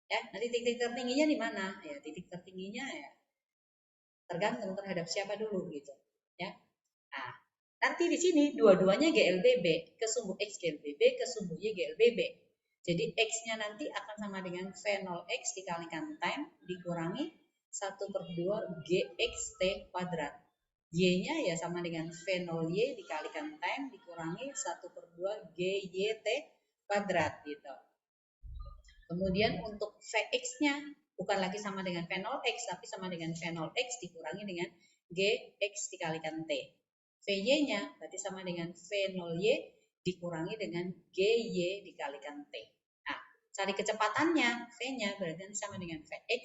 Ya, nanti titik tertingginya di mana? Ya, titik tertingginya ya tergantung terhadap siapa dulu gitu, ya. Nah, nanti di sini dua-duanya GLBB, ke sumbu X GLBB, ke sumbu Y GLBB. Jadi X-nya nanti akan sama dengan V0X dikalikan time dikurangi 1/2 GXT kuadrat. Y-nya ya sama dengan V0Y dikalikan time dikurangi 1/2 GYT kuadrat gitu. Kemudian untuk Vx-nya bukan lagi sama dengan V0x, tapi sama dengan V0x dikurangi dengan Gx dikalikan T. Vy-nya berarti sama dengan V0y dikurangi dengan Gy dikalikan T. Nah, cari kecepatannya, V-nya berarti sama dengan Vx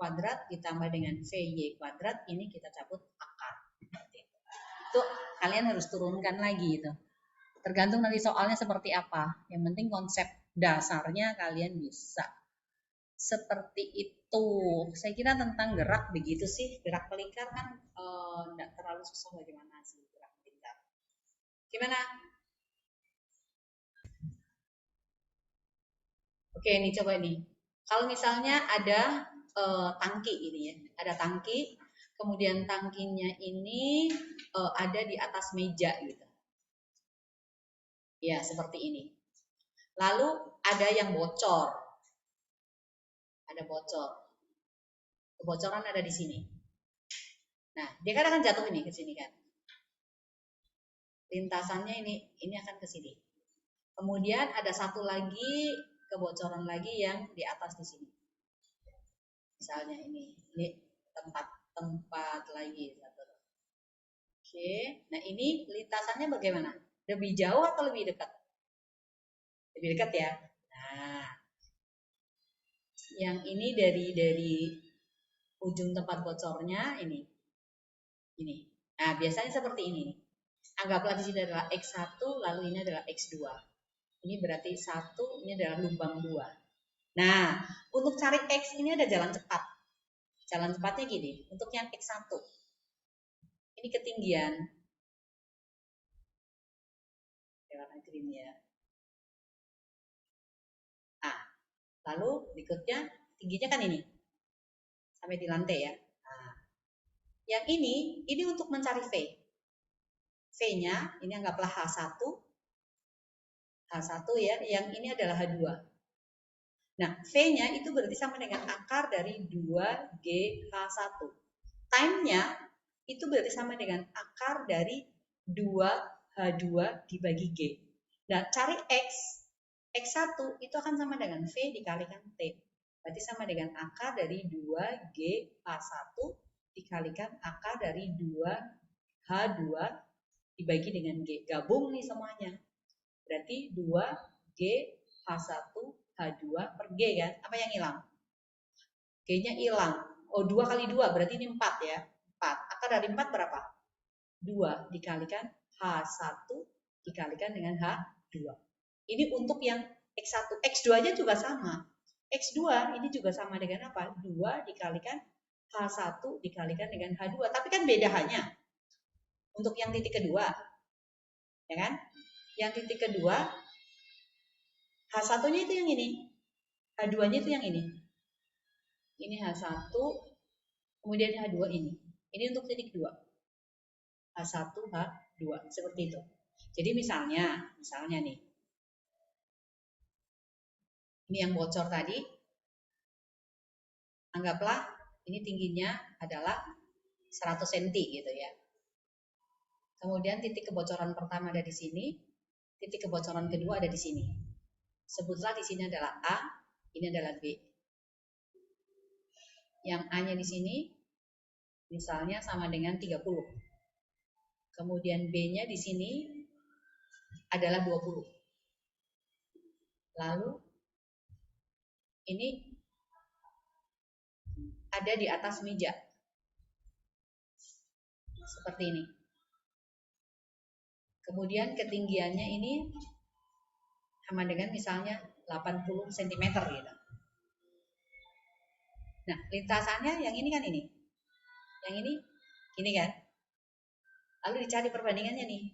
kuadrat ditambah dengan Vy kuadrat, ini kita cabut akar. Itu kalian harus turunkan lagi itu. Tergantung nanti soalnya seperti apa. Yang penting konsep dasarnya kalian bisa. Seperti itu. Saya kira tentang gerak begitu sih. Gerak melingkar kan enggak terlalu susah bagaimana sih gerak melingkar. Gimana? Oke, nih coba nih. Kalau misalnya ada tangki ini ya, ada tangki, kemudian tangkinya ini ada di atas meja gitu. Ya, seperti ini. Lalu ada yang bocor. Ada bocor. Kebocoran ada di sini. Nah, dia kan akan jatuh ini ke sini kan. Lintasannya ini akan ke sini. Kemudian ada satu lagi kebocoran lagi yang di atas di sini. Misalnya ini tempat lagi satu. Oke, nah ini lintasannya bagaimana? Lebih jauh atau lebih dekat? Lebih dekat ya. Nah, yang ini dari ujung tempat bocornya ini. Nah, biasanya seperti ini. Anggaplah di sini adalah X1, lalu ini adalah X2. Ini berarti 1, ini adalah lubang 2. Nah, untuk cari X ini ada jalan cepat. Jalan cepatnya gini, untuk yang X1. Ini ketinggian. Warna green ya. Nah, lalu berikutnya tingginya kan ini. Sampai di lantai ya. Nah, yang ini untuk mencari V. V-nya, ini anggaplah H1. H1 ya, yang ini adalah H2. Nah, V-nya itu berarti sama dengan akar dari 2GH1. Time-nya itu berarti sama dengan akar dari 2H2 dibagi G. Nah, cari X. X1 itu akan sama dengan V dikalikan T. Berarti sama dengan akar dari 2GH1 dikalikan akar dari 2H2 dibagi dengan G. Gabung nih semuanya. Berarti 2GH1 H2 per G kan? Apa yang hilang? G-nya hilang. Oh, 2 kali 2 berarti ini 4 ya. 4. Akar dari 4 berapa? 2 dikalikan H1 dikalikan dengan H2. Ini untuk yang X1. X2-nya juga sama. X2 ini juga sama dengan apa? 2 dikalikan H1 dikalikan dengan H2. Tapi kan beda hanya. Untuk yang titik kedua. Ya kan? Yang titik kedua H1-nya itu yang ini. H2-nya itu yang ini. Ini H1, kemudian H2 ini. Ini untuk titik 2. H1, H2. Seperti itu. Jadi misalnya nih. Ini yang bocor tadi. Anggaplah ini tingginya adalah 100 cm gitu ya. Kemudian titik kebocoran pertama ada di sini. Titik kebocoran kedua ada di sini. Sebutlah di sini adalah A, ini adalah B. Yang A-nya di sini misalnya sama dengan 30. Kemudian B-nya di sini adalah 20. Lalu ini ada di atas meja. Seperti ini. Kemudian ketinggiannya ini sama dengan misalnya 80 cm gitu. Nah, lintasannya yang ini kan ini. Yang ini kan. Lalu dicari perbandingannya nih.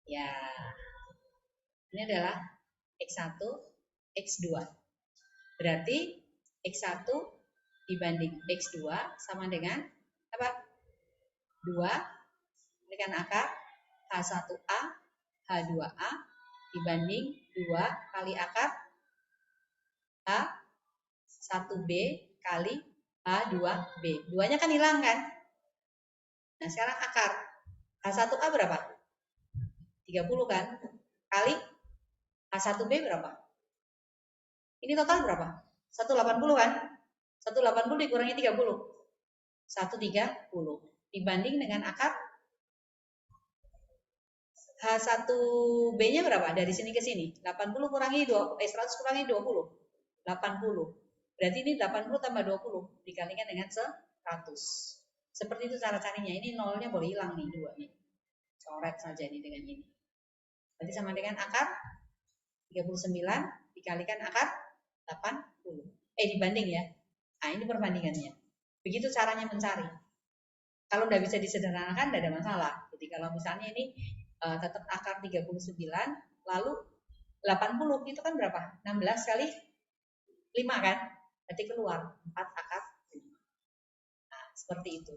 Ya, ini adalah X1, X2. Berarti X1 dibanding X2 sama dengan apa? 2 dengan akar H1A, H2A dibanding 2 kali akar H1B kali H2B. 2-nya kan hilang kan? Nah, sekarang akar H1A berapa? 30 kan? Kali H1B berapa? Ini total berapa? 180 kan? 180 dikurangi 30. 130. Dibanding dengan akar H1B-nya berapa? Dari sini ke sini. 80 kurangi 100 kurangi 20. 80. Berarti ini 80 tambah 20 dikalikan dengan 100. Seperti itu cara carinya. Ini nolnya boleh hilang nih, 2 nih. Coret saja nih dengan ini. Berarti sama dengan akar 39 dikalikan akar 80. Dibanding ya. Nah, ini perbandingannya. Begitu caranya mencari. Kalau udah bisa disederhanakan, tidak ada masalah. Jadi kalau misalnya ini tetap akar 39, lalu 80 itu kan berapa? 16 kali 5 kan? Berarti keluar 4 akar 5. Nah, seperti itu.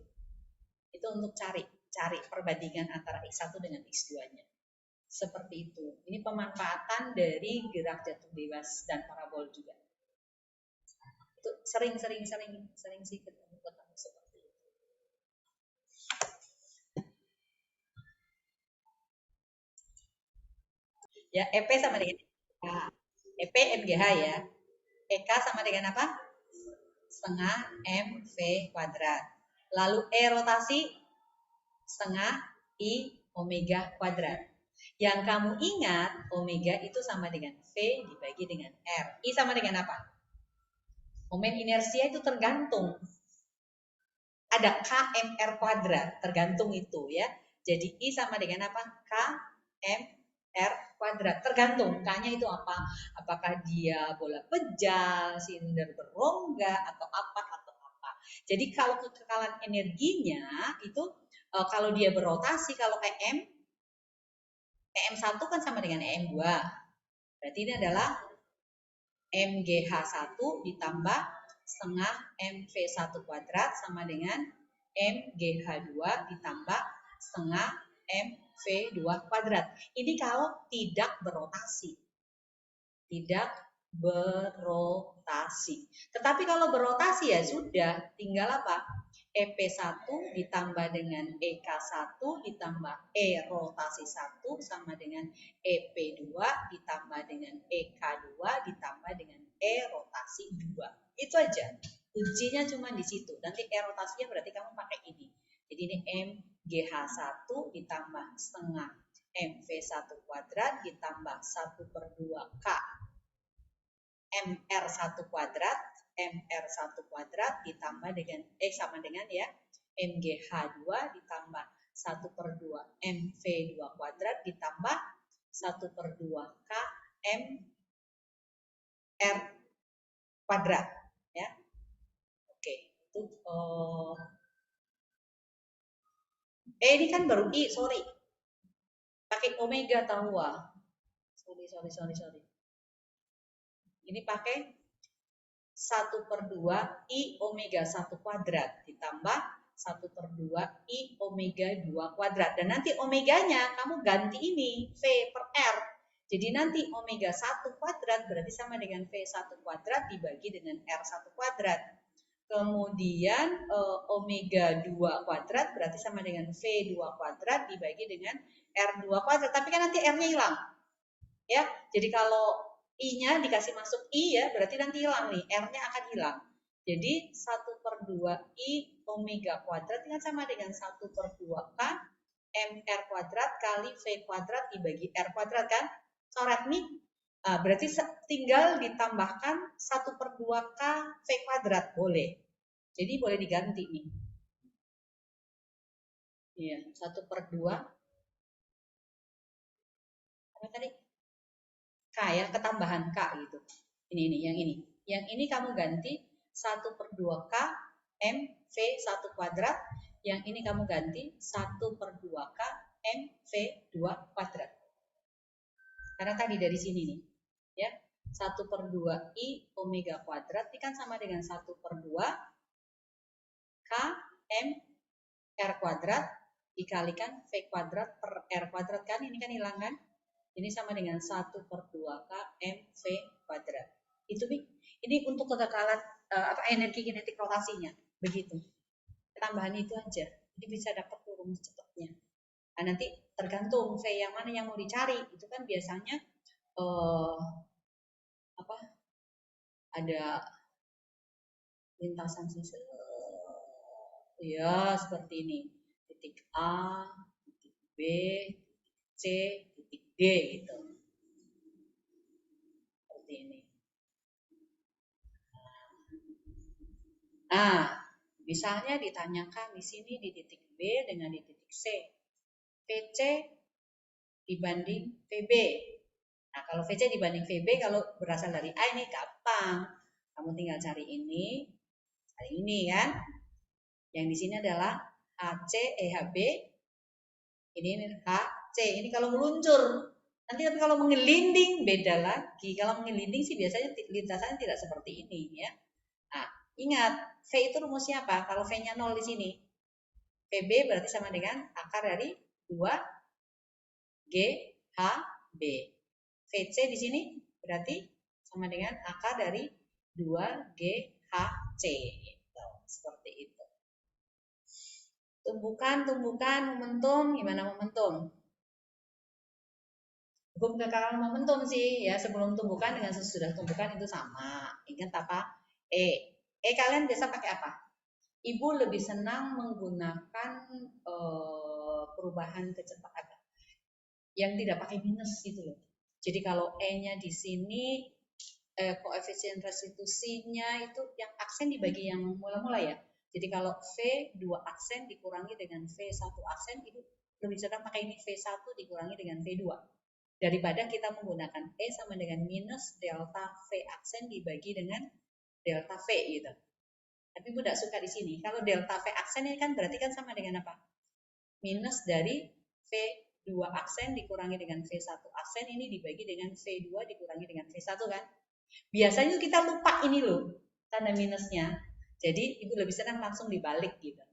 Itu untuk cari perbandingan antara X1 dengan X2-nya. Seperti itu. Ini pemanfaatan dari gerak jatuh bebas dan parabol juga. Itu sering sih ketemu seperti itu. Ya, EP sama dengan EP MGH ya. EK sama dengan apa? Setengah MV kuadrat. Lalu E rotasi setengah I omega kuadrat. Yang kamu ingat, omega itu sama dengan V dibagi dengan R. I sama dengan apa? Momen inersia itu tergantung. Ada KMR kuadrat, tergantung itu ya. Jadi I sama dengan apa? KMR kuadrat, tergantung. K-nya itu apa? Apakah dia bola pejal, silinder berongga, atau apa. Jadi kalau kekekalan energinya itu kalau dia berotasi, kalau EM1 kan sama dengan EM2. Berarti ini adalah MGH1 ditambah setengah MV1 kuadrat sama dengan MGH2 ditambah setengah MV2 kuadrat. Ini kalau tidak berotasi. Tidak berotasi. Tetapi kalau berotasi ya sudah, tinggal apa? EP1 ditambah dengan EK1 ditambah E rotasi 1 sama dengan EP2 ditambah dengan EK2 ditambah dengan E rotasi 2. Itu aja. Kuncinya cuma di situ. Nanti E rotasinya berarti kamu pakai ini. Jadi ini MGH1 ditambah setengah MV1 kuadrat ditambah 1/2 K MR1 kuadrat, MR1 kuadrat ditambah dengan sama dengan ya MGH2 ditambah 1/2 MV2 kuadrat ditambah 1/2 K MR kuadrat ya. Oke, itu ini kan baru I, sorry. Pakai omega tahu ah. Sorry. Ini pakai 1/2 I omega 1 kuadrat ditambah 1/2 I omega 2 kuadrat. Dan nanti omeganya kamu ganti ini V per R. Jadi nanti omega 1 kuadrat berarti sama dengan V1 kuadrat dibagi dengan R1 kuadrat. Kemudian omega 2 kuadrat berarti sama dengan V2 kuadrat dibagi dengan R2 kuadrat. Tapi kan nanti R-nya hilang. Ya, jadi kalau I-nya dikasih masuk I ya, berarti nanti hilang nih, R-nya akan hilang. Jadi 1/2 I omega kuadrat kan sama dengan 1/2 K MR kuadrat kali V kuadrat dibagi R kuadrat kan? Coret nih. Berarti tinggal ditambahkan 1/2 K V kuadrat, boleh. Jadi boleh diganti nih. Iya, 1/2. Apa tadi? K ya, ketambahan K gitu. Ini yang ini. Yang ini kamu ganti 1/2 K MV1 kuadrat. Yang ini kamu ganti 1/2 K MV2 kuadrat. Karena tadi dari sini nih, ya 1/2 I omega kuadrat ini kan sama dengan 1/2 K M R kuadrat dikalikan V kuadrat per R kuadrat kan, ini kan hilang kan? Ini sama dengan 1/2 K MV kuadrat. Itu ini untuk kekekalan energi kinetik rotasinya, begitu. Tambahan itu aja, jadi bisa dapat rumus cepatnya. Nah, nanti tergantung V yang mana yang mau dicari, itu kan biasanya ada lintasan ya seperti ini, titik A, titik B, titik C, titik D gitu. Seperti ini. Nah, misalnya ditanyakan di sini di titik B dengan di titik C. VC dibanding VB. Nah, kalau VC dibanding VB kalau berasal dari A ini gampang. Kamu tinggal cari ini kan. Yang di sini adalah HC HB. Ini HC. Ini kalau meluncur Nanti tapi kalau mengelinding beda lagi. Kalau mengelinding sih biasanya lintasannya tidak seperti ini ya. Nah, ingat V itu rumusnya apa? Kalau V-nya 0 di sini, VB berarti sama dengan akar dari 2 GHB. VC di sini berarti sama dengan akar dari 2 GHC. Gitu. Seperti itu. Tumbukan, momentum, gimana momentum? Hukum kekalahan momentum sih ya, sebelum tumbukan dengan sesudah tumbukan itu sama. Ingat apa? Kalian biasa pakai apa? Ibu lebih senang menggunakan perubahan kecepatan yang tidak pakai minus gitu loh. Jadi kalau E-nya di sini koefisien restitusinya itu yang aksen dibagi yang mula-mula ya. Jadi kalau V2 aksen dikurangi dengan V1 aksen, itu lebih senang pakai ini V1 dikurangi dengan V2 daripada kita menggunakan E sama dengan minus delta V aksen dibagi dengan delta V gitu. Tapi Ibu tidak suka di sini. Kalau delta V aksen ini kan berarti kan sama dengan apa? Minus dari V2 aksen dikurangi dengan V1 aksen ini dibagi dengan V2 dikurangi dengan V1 kan? Biasanya kita lupa ini loh, tanda minusnya. Jadi Ibu lebih senang langsung dibalik gitu.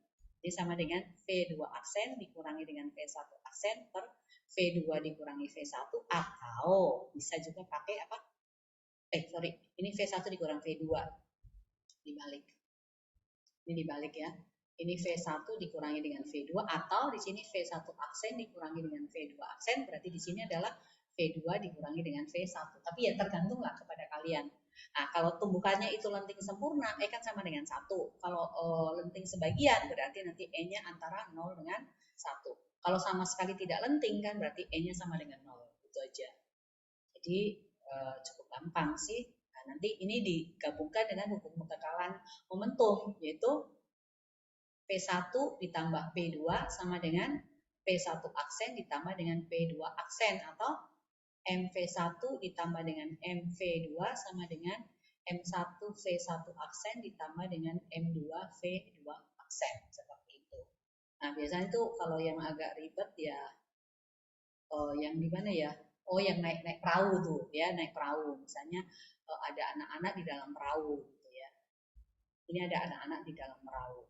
Jadi sama dengan V2 aksen dikurangi dengan V1 aksen per V2 dikurangi V1 atau bisa juga pakai apa? Ini V1 dikurang V2 dibalik. Ini dibalik ya. Ini V1 dikurangi dengan V2 atau di sini V1 aksen dikurangi dengan V2 aksen, berarti di sini adalah V2 dikurangi dengan V1. Tapi ya tergantunglah kepada kalian. Nah, kalau tumbukannya itu lenting sempurna, E kan sama dengan 1. Kalau lenting sebagian, berarti nanti E-nya antara 0 dengan 1. Kalau sama sekali tidak lenting kan berarti E-nya sama dengan 0. Itu aja. Jadi cukup gampang sih. Nah, nanti ini digabungkan dengan hukum kekekalan momentum, yaitu P1 ditambah P2 sama dengan P1 aksen ditambah dengan P2 aksen atau MV1 ditambah dengan MV2 sama dengan M1 V1 aksen ditambah dengan M2 V2 aksen seperti itu. Nah, biasanya itu kalau yang agak ribet ya yang di mana ya? Oh, yang naik perahu tuh ya, naik perahu. Misalnya ada anak-anak di dalam perahu gitu ya. Ini ada anak-anak di dalam perahu.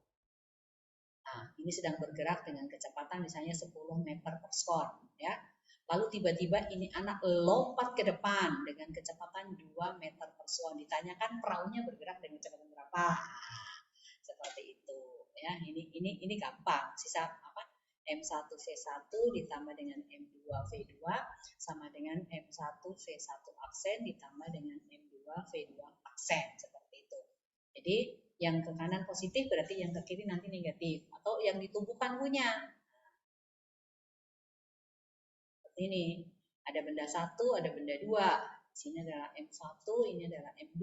Nah, ini sedang bergerak dengan kecepatan misalnya 10 meter per sekon, ya. Lalu tiba-tiba ini anak lompat ke depan dengan kecepatan 2 meter per sekon. Ditanyakan perahunya bergerak dengan kecepatan berapa? Nah, seperti itu, ya. Ini gampang. Sisa apa? M1 V1 ditambah dengan M2 V2 sama dengan M1 V1 aksen ditambah dengan M2 V2 aksen seperti itu. Jadi yang ke kanan positif berarti yang ke kiri nanti negatif atau yang ditumbuhkan punya. Seperti ini. Ada benda 1, ada benda 2. Sini adalah M1, ini adalah M2.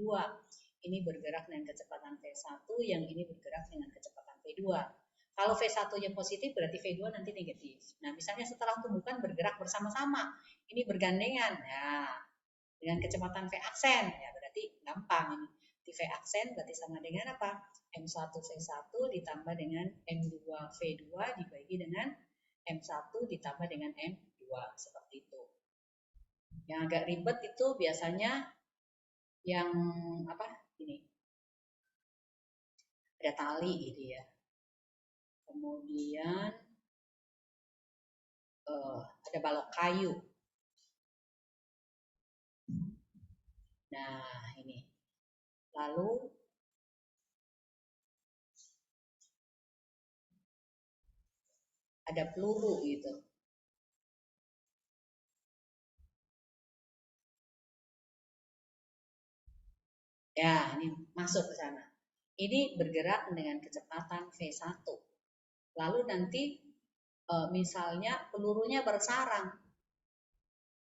Ini bergerak dengan kecepatan V1, yang ini bergerak dengan kecepatan V2. Kalau V1-nya positif berarti V2 nanti negatif. Nah, misalnya setelah tumbukan bergerak bersama-sama, ini bergandengan. Ya, dengan kecepatan V aksen, ya berarti gampang ini. Di V aksen berarti sama dengan apa? M1 V1 ditambah dengan M2 V2 dibagi dengan M1 ditambah dengan M2 seperti itu. Yang agak ribet itu biasanya yang apa? Ini. Ada tali gitu ya. Kemudian ada balok kayu. Nah, ini. Lalu ada peluru gitu. Ya, ini masuk ke sana. Ini bergerak dengan kecepatan V1. Lalu nanti misalnya pelurunya bersarang.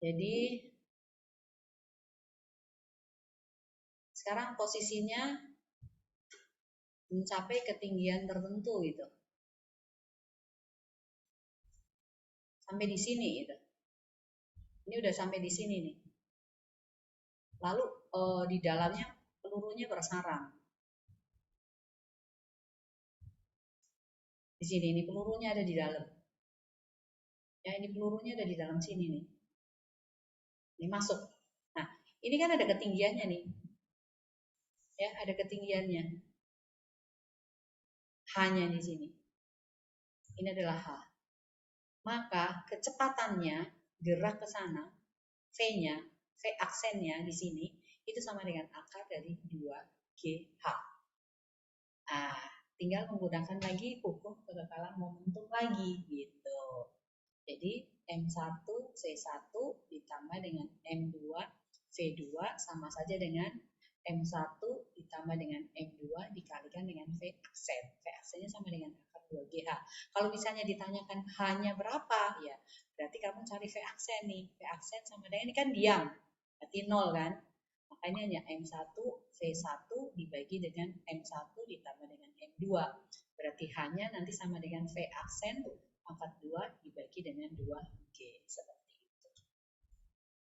Jadi sekarang posisinya mencapai ketinggian tertentu gitu. Sampai di sini gitu. Ini udah sampai di sini nih. Lalu di dalamnya pelurunya bersarang. Di sini ini pelurunya ada di dalam. Ya, ini pelurunya ada di dalam sini nih. Ini masuk. Nah, ini kan ada ketinggiannya nih. Ya, ada ketinggiannya. H-nya di sini. Ini adalah H. Maka kecepatannya gerak ke sana, V-nya, V aksennya di sini, itu sama dengan akar dari 2GH. Ah, tinggal menggunakan lagi hukum kekekalan momentum lagi gitu. Jadi M1 C1 ditambah dengan M2 V2 sama saja dengan M1 ditambah dengan M2 dikalikan dengan V aksen. V aksennya sama dengan akar 2GH. Kalau misalnya ditanyakan H-nya berapa, ya berarti kamu cari V aksen nih. V aksen sama dengan, ini kan diam, berarti 0 kan. Makanya hanya M1 V1 dibagi dengan M1 ditambah dengan M2. Berarti H-nya nanti sama dengan V aksen pangkat 2 dibagi dengan 2G. Seperti itu.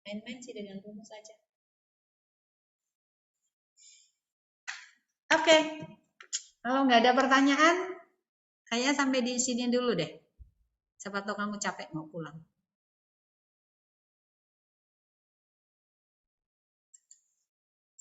Main-main sih dengan rumus saja. Oke. Kalau nggak ada pertanyaan, kayaknya sampai di sini dulu deh. Siapa tahu kamu capek mau pulang.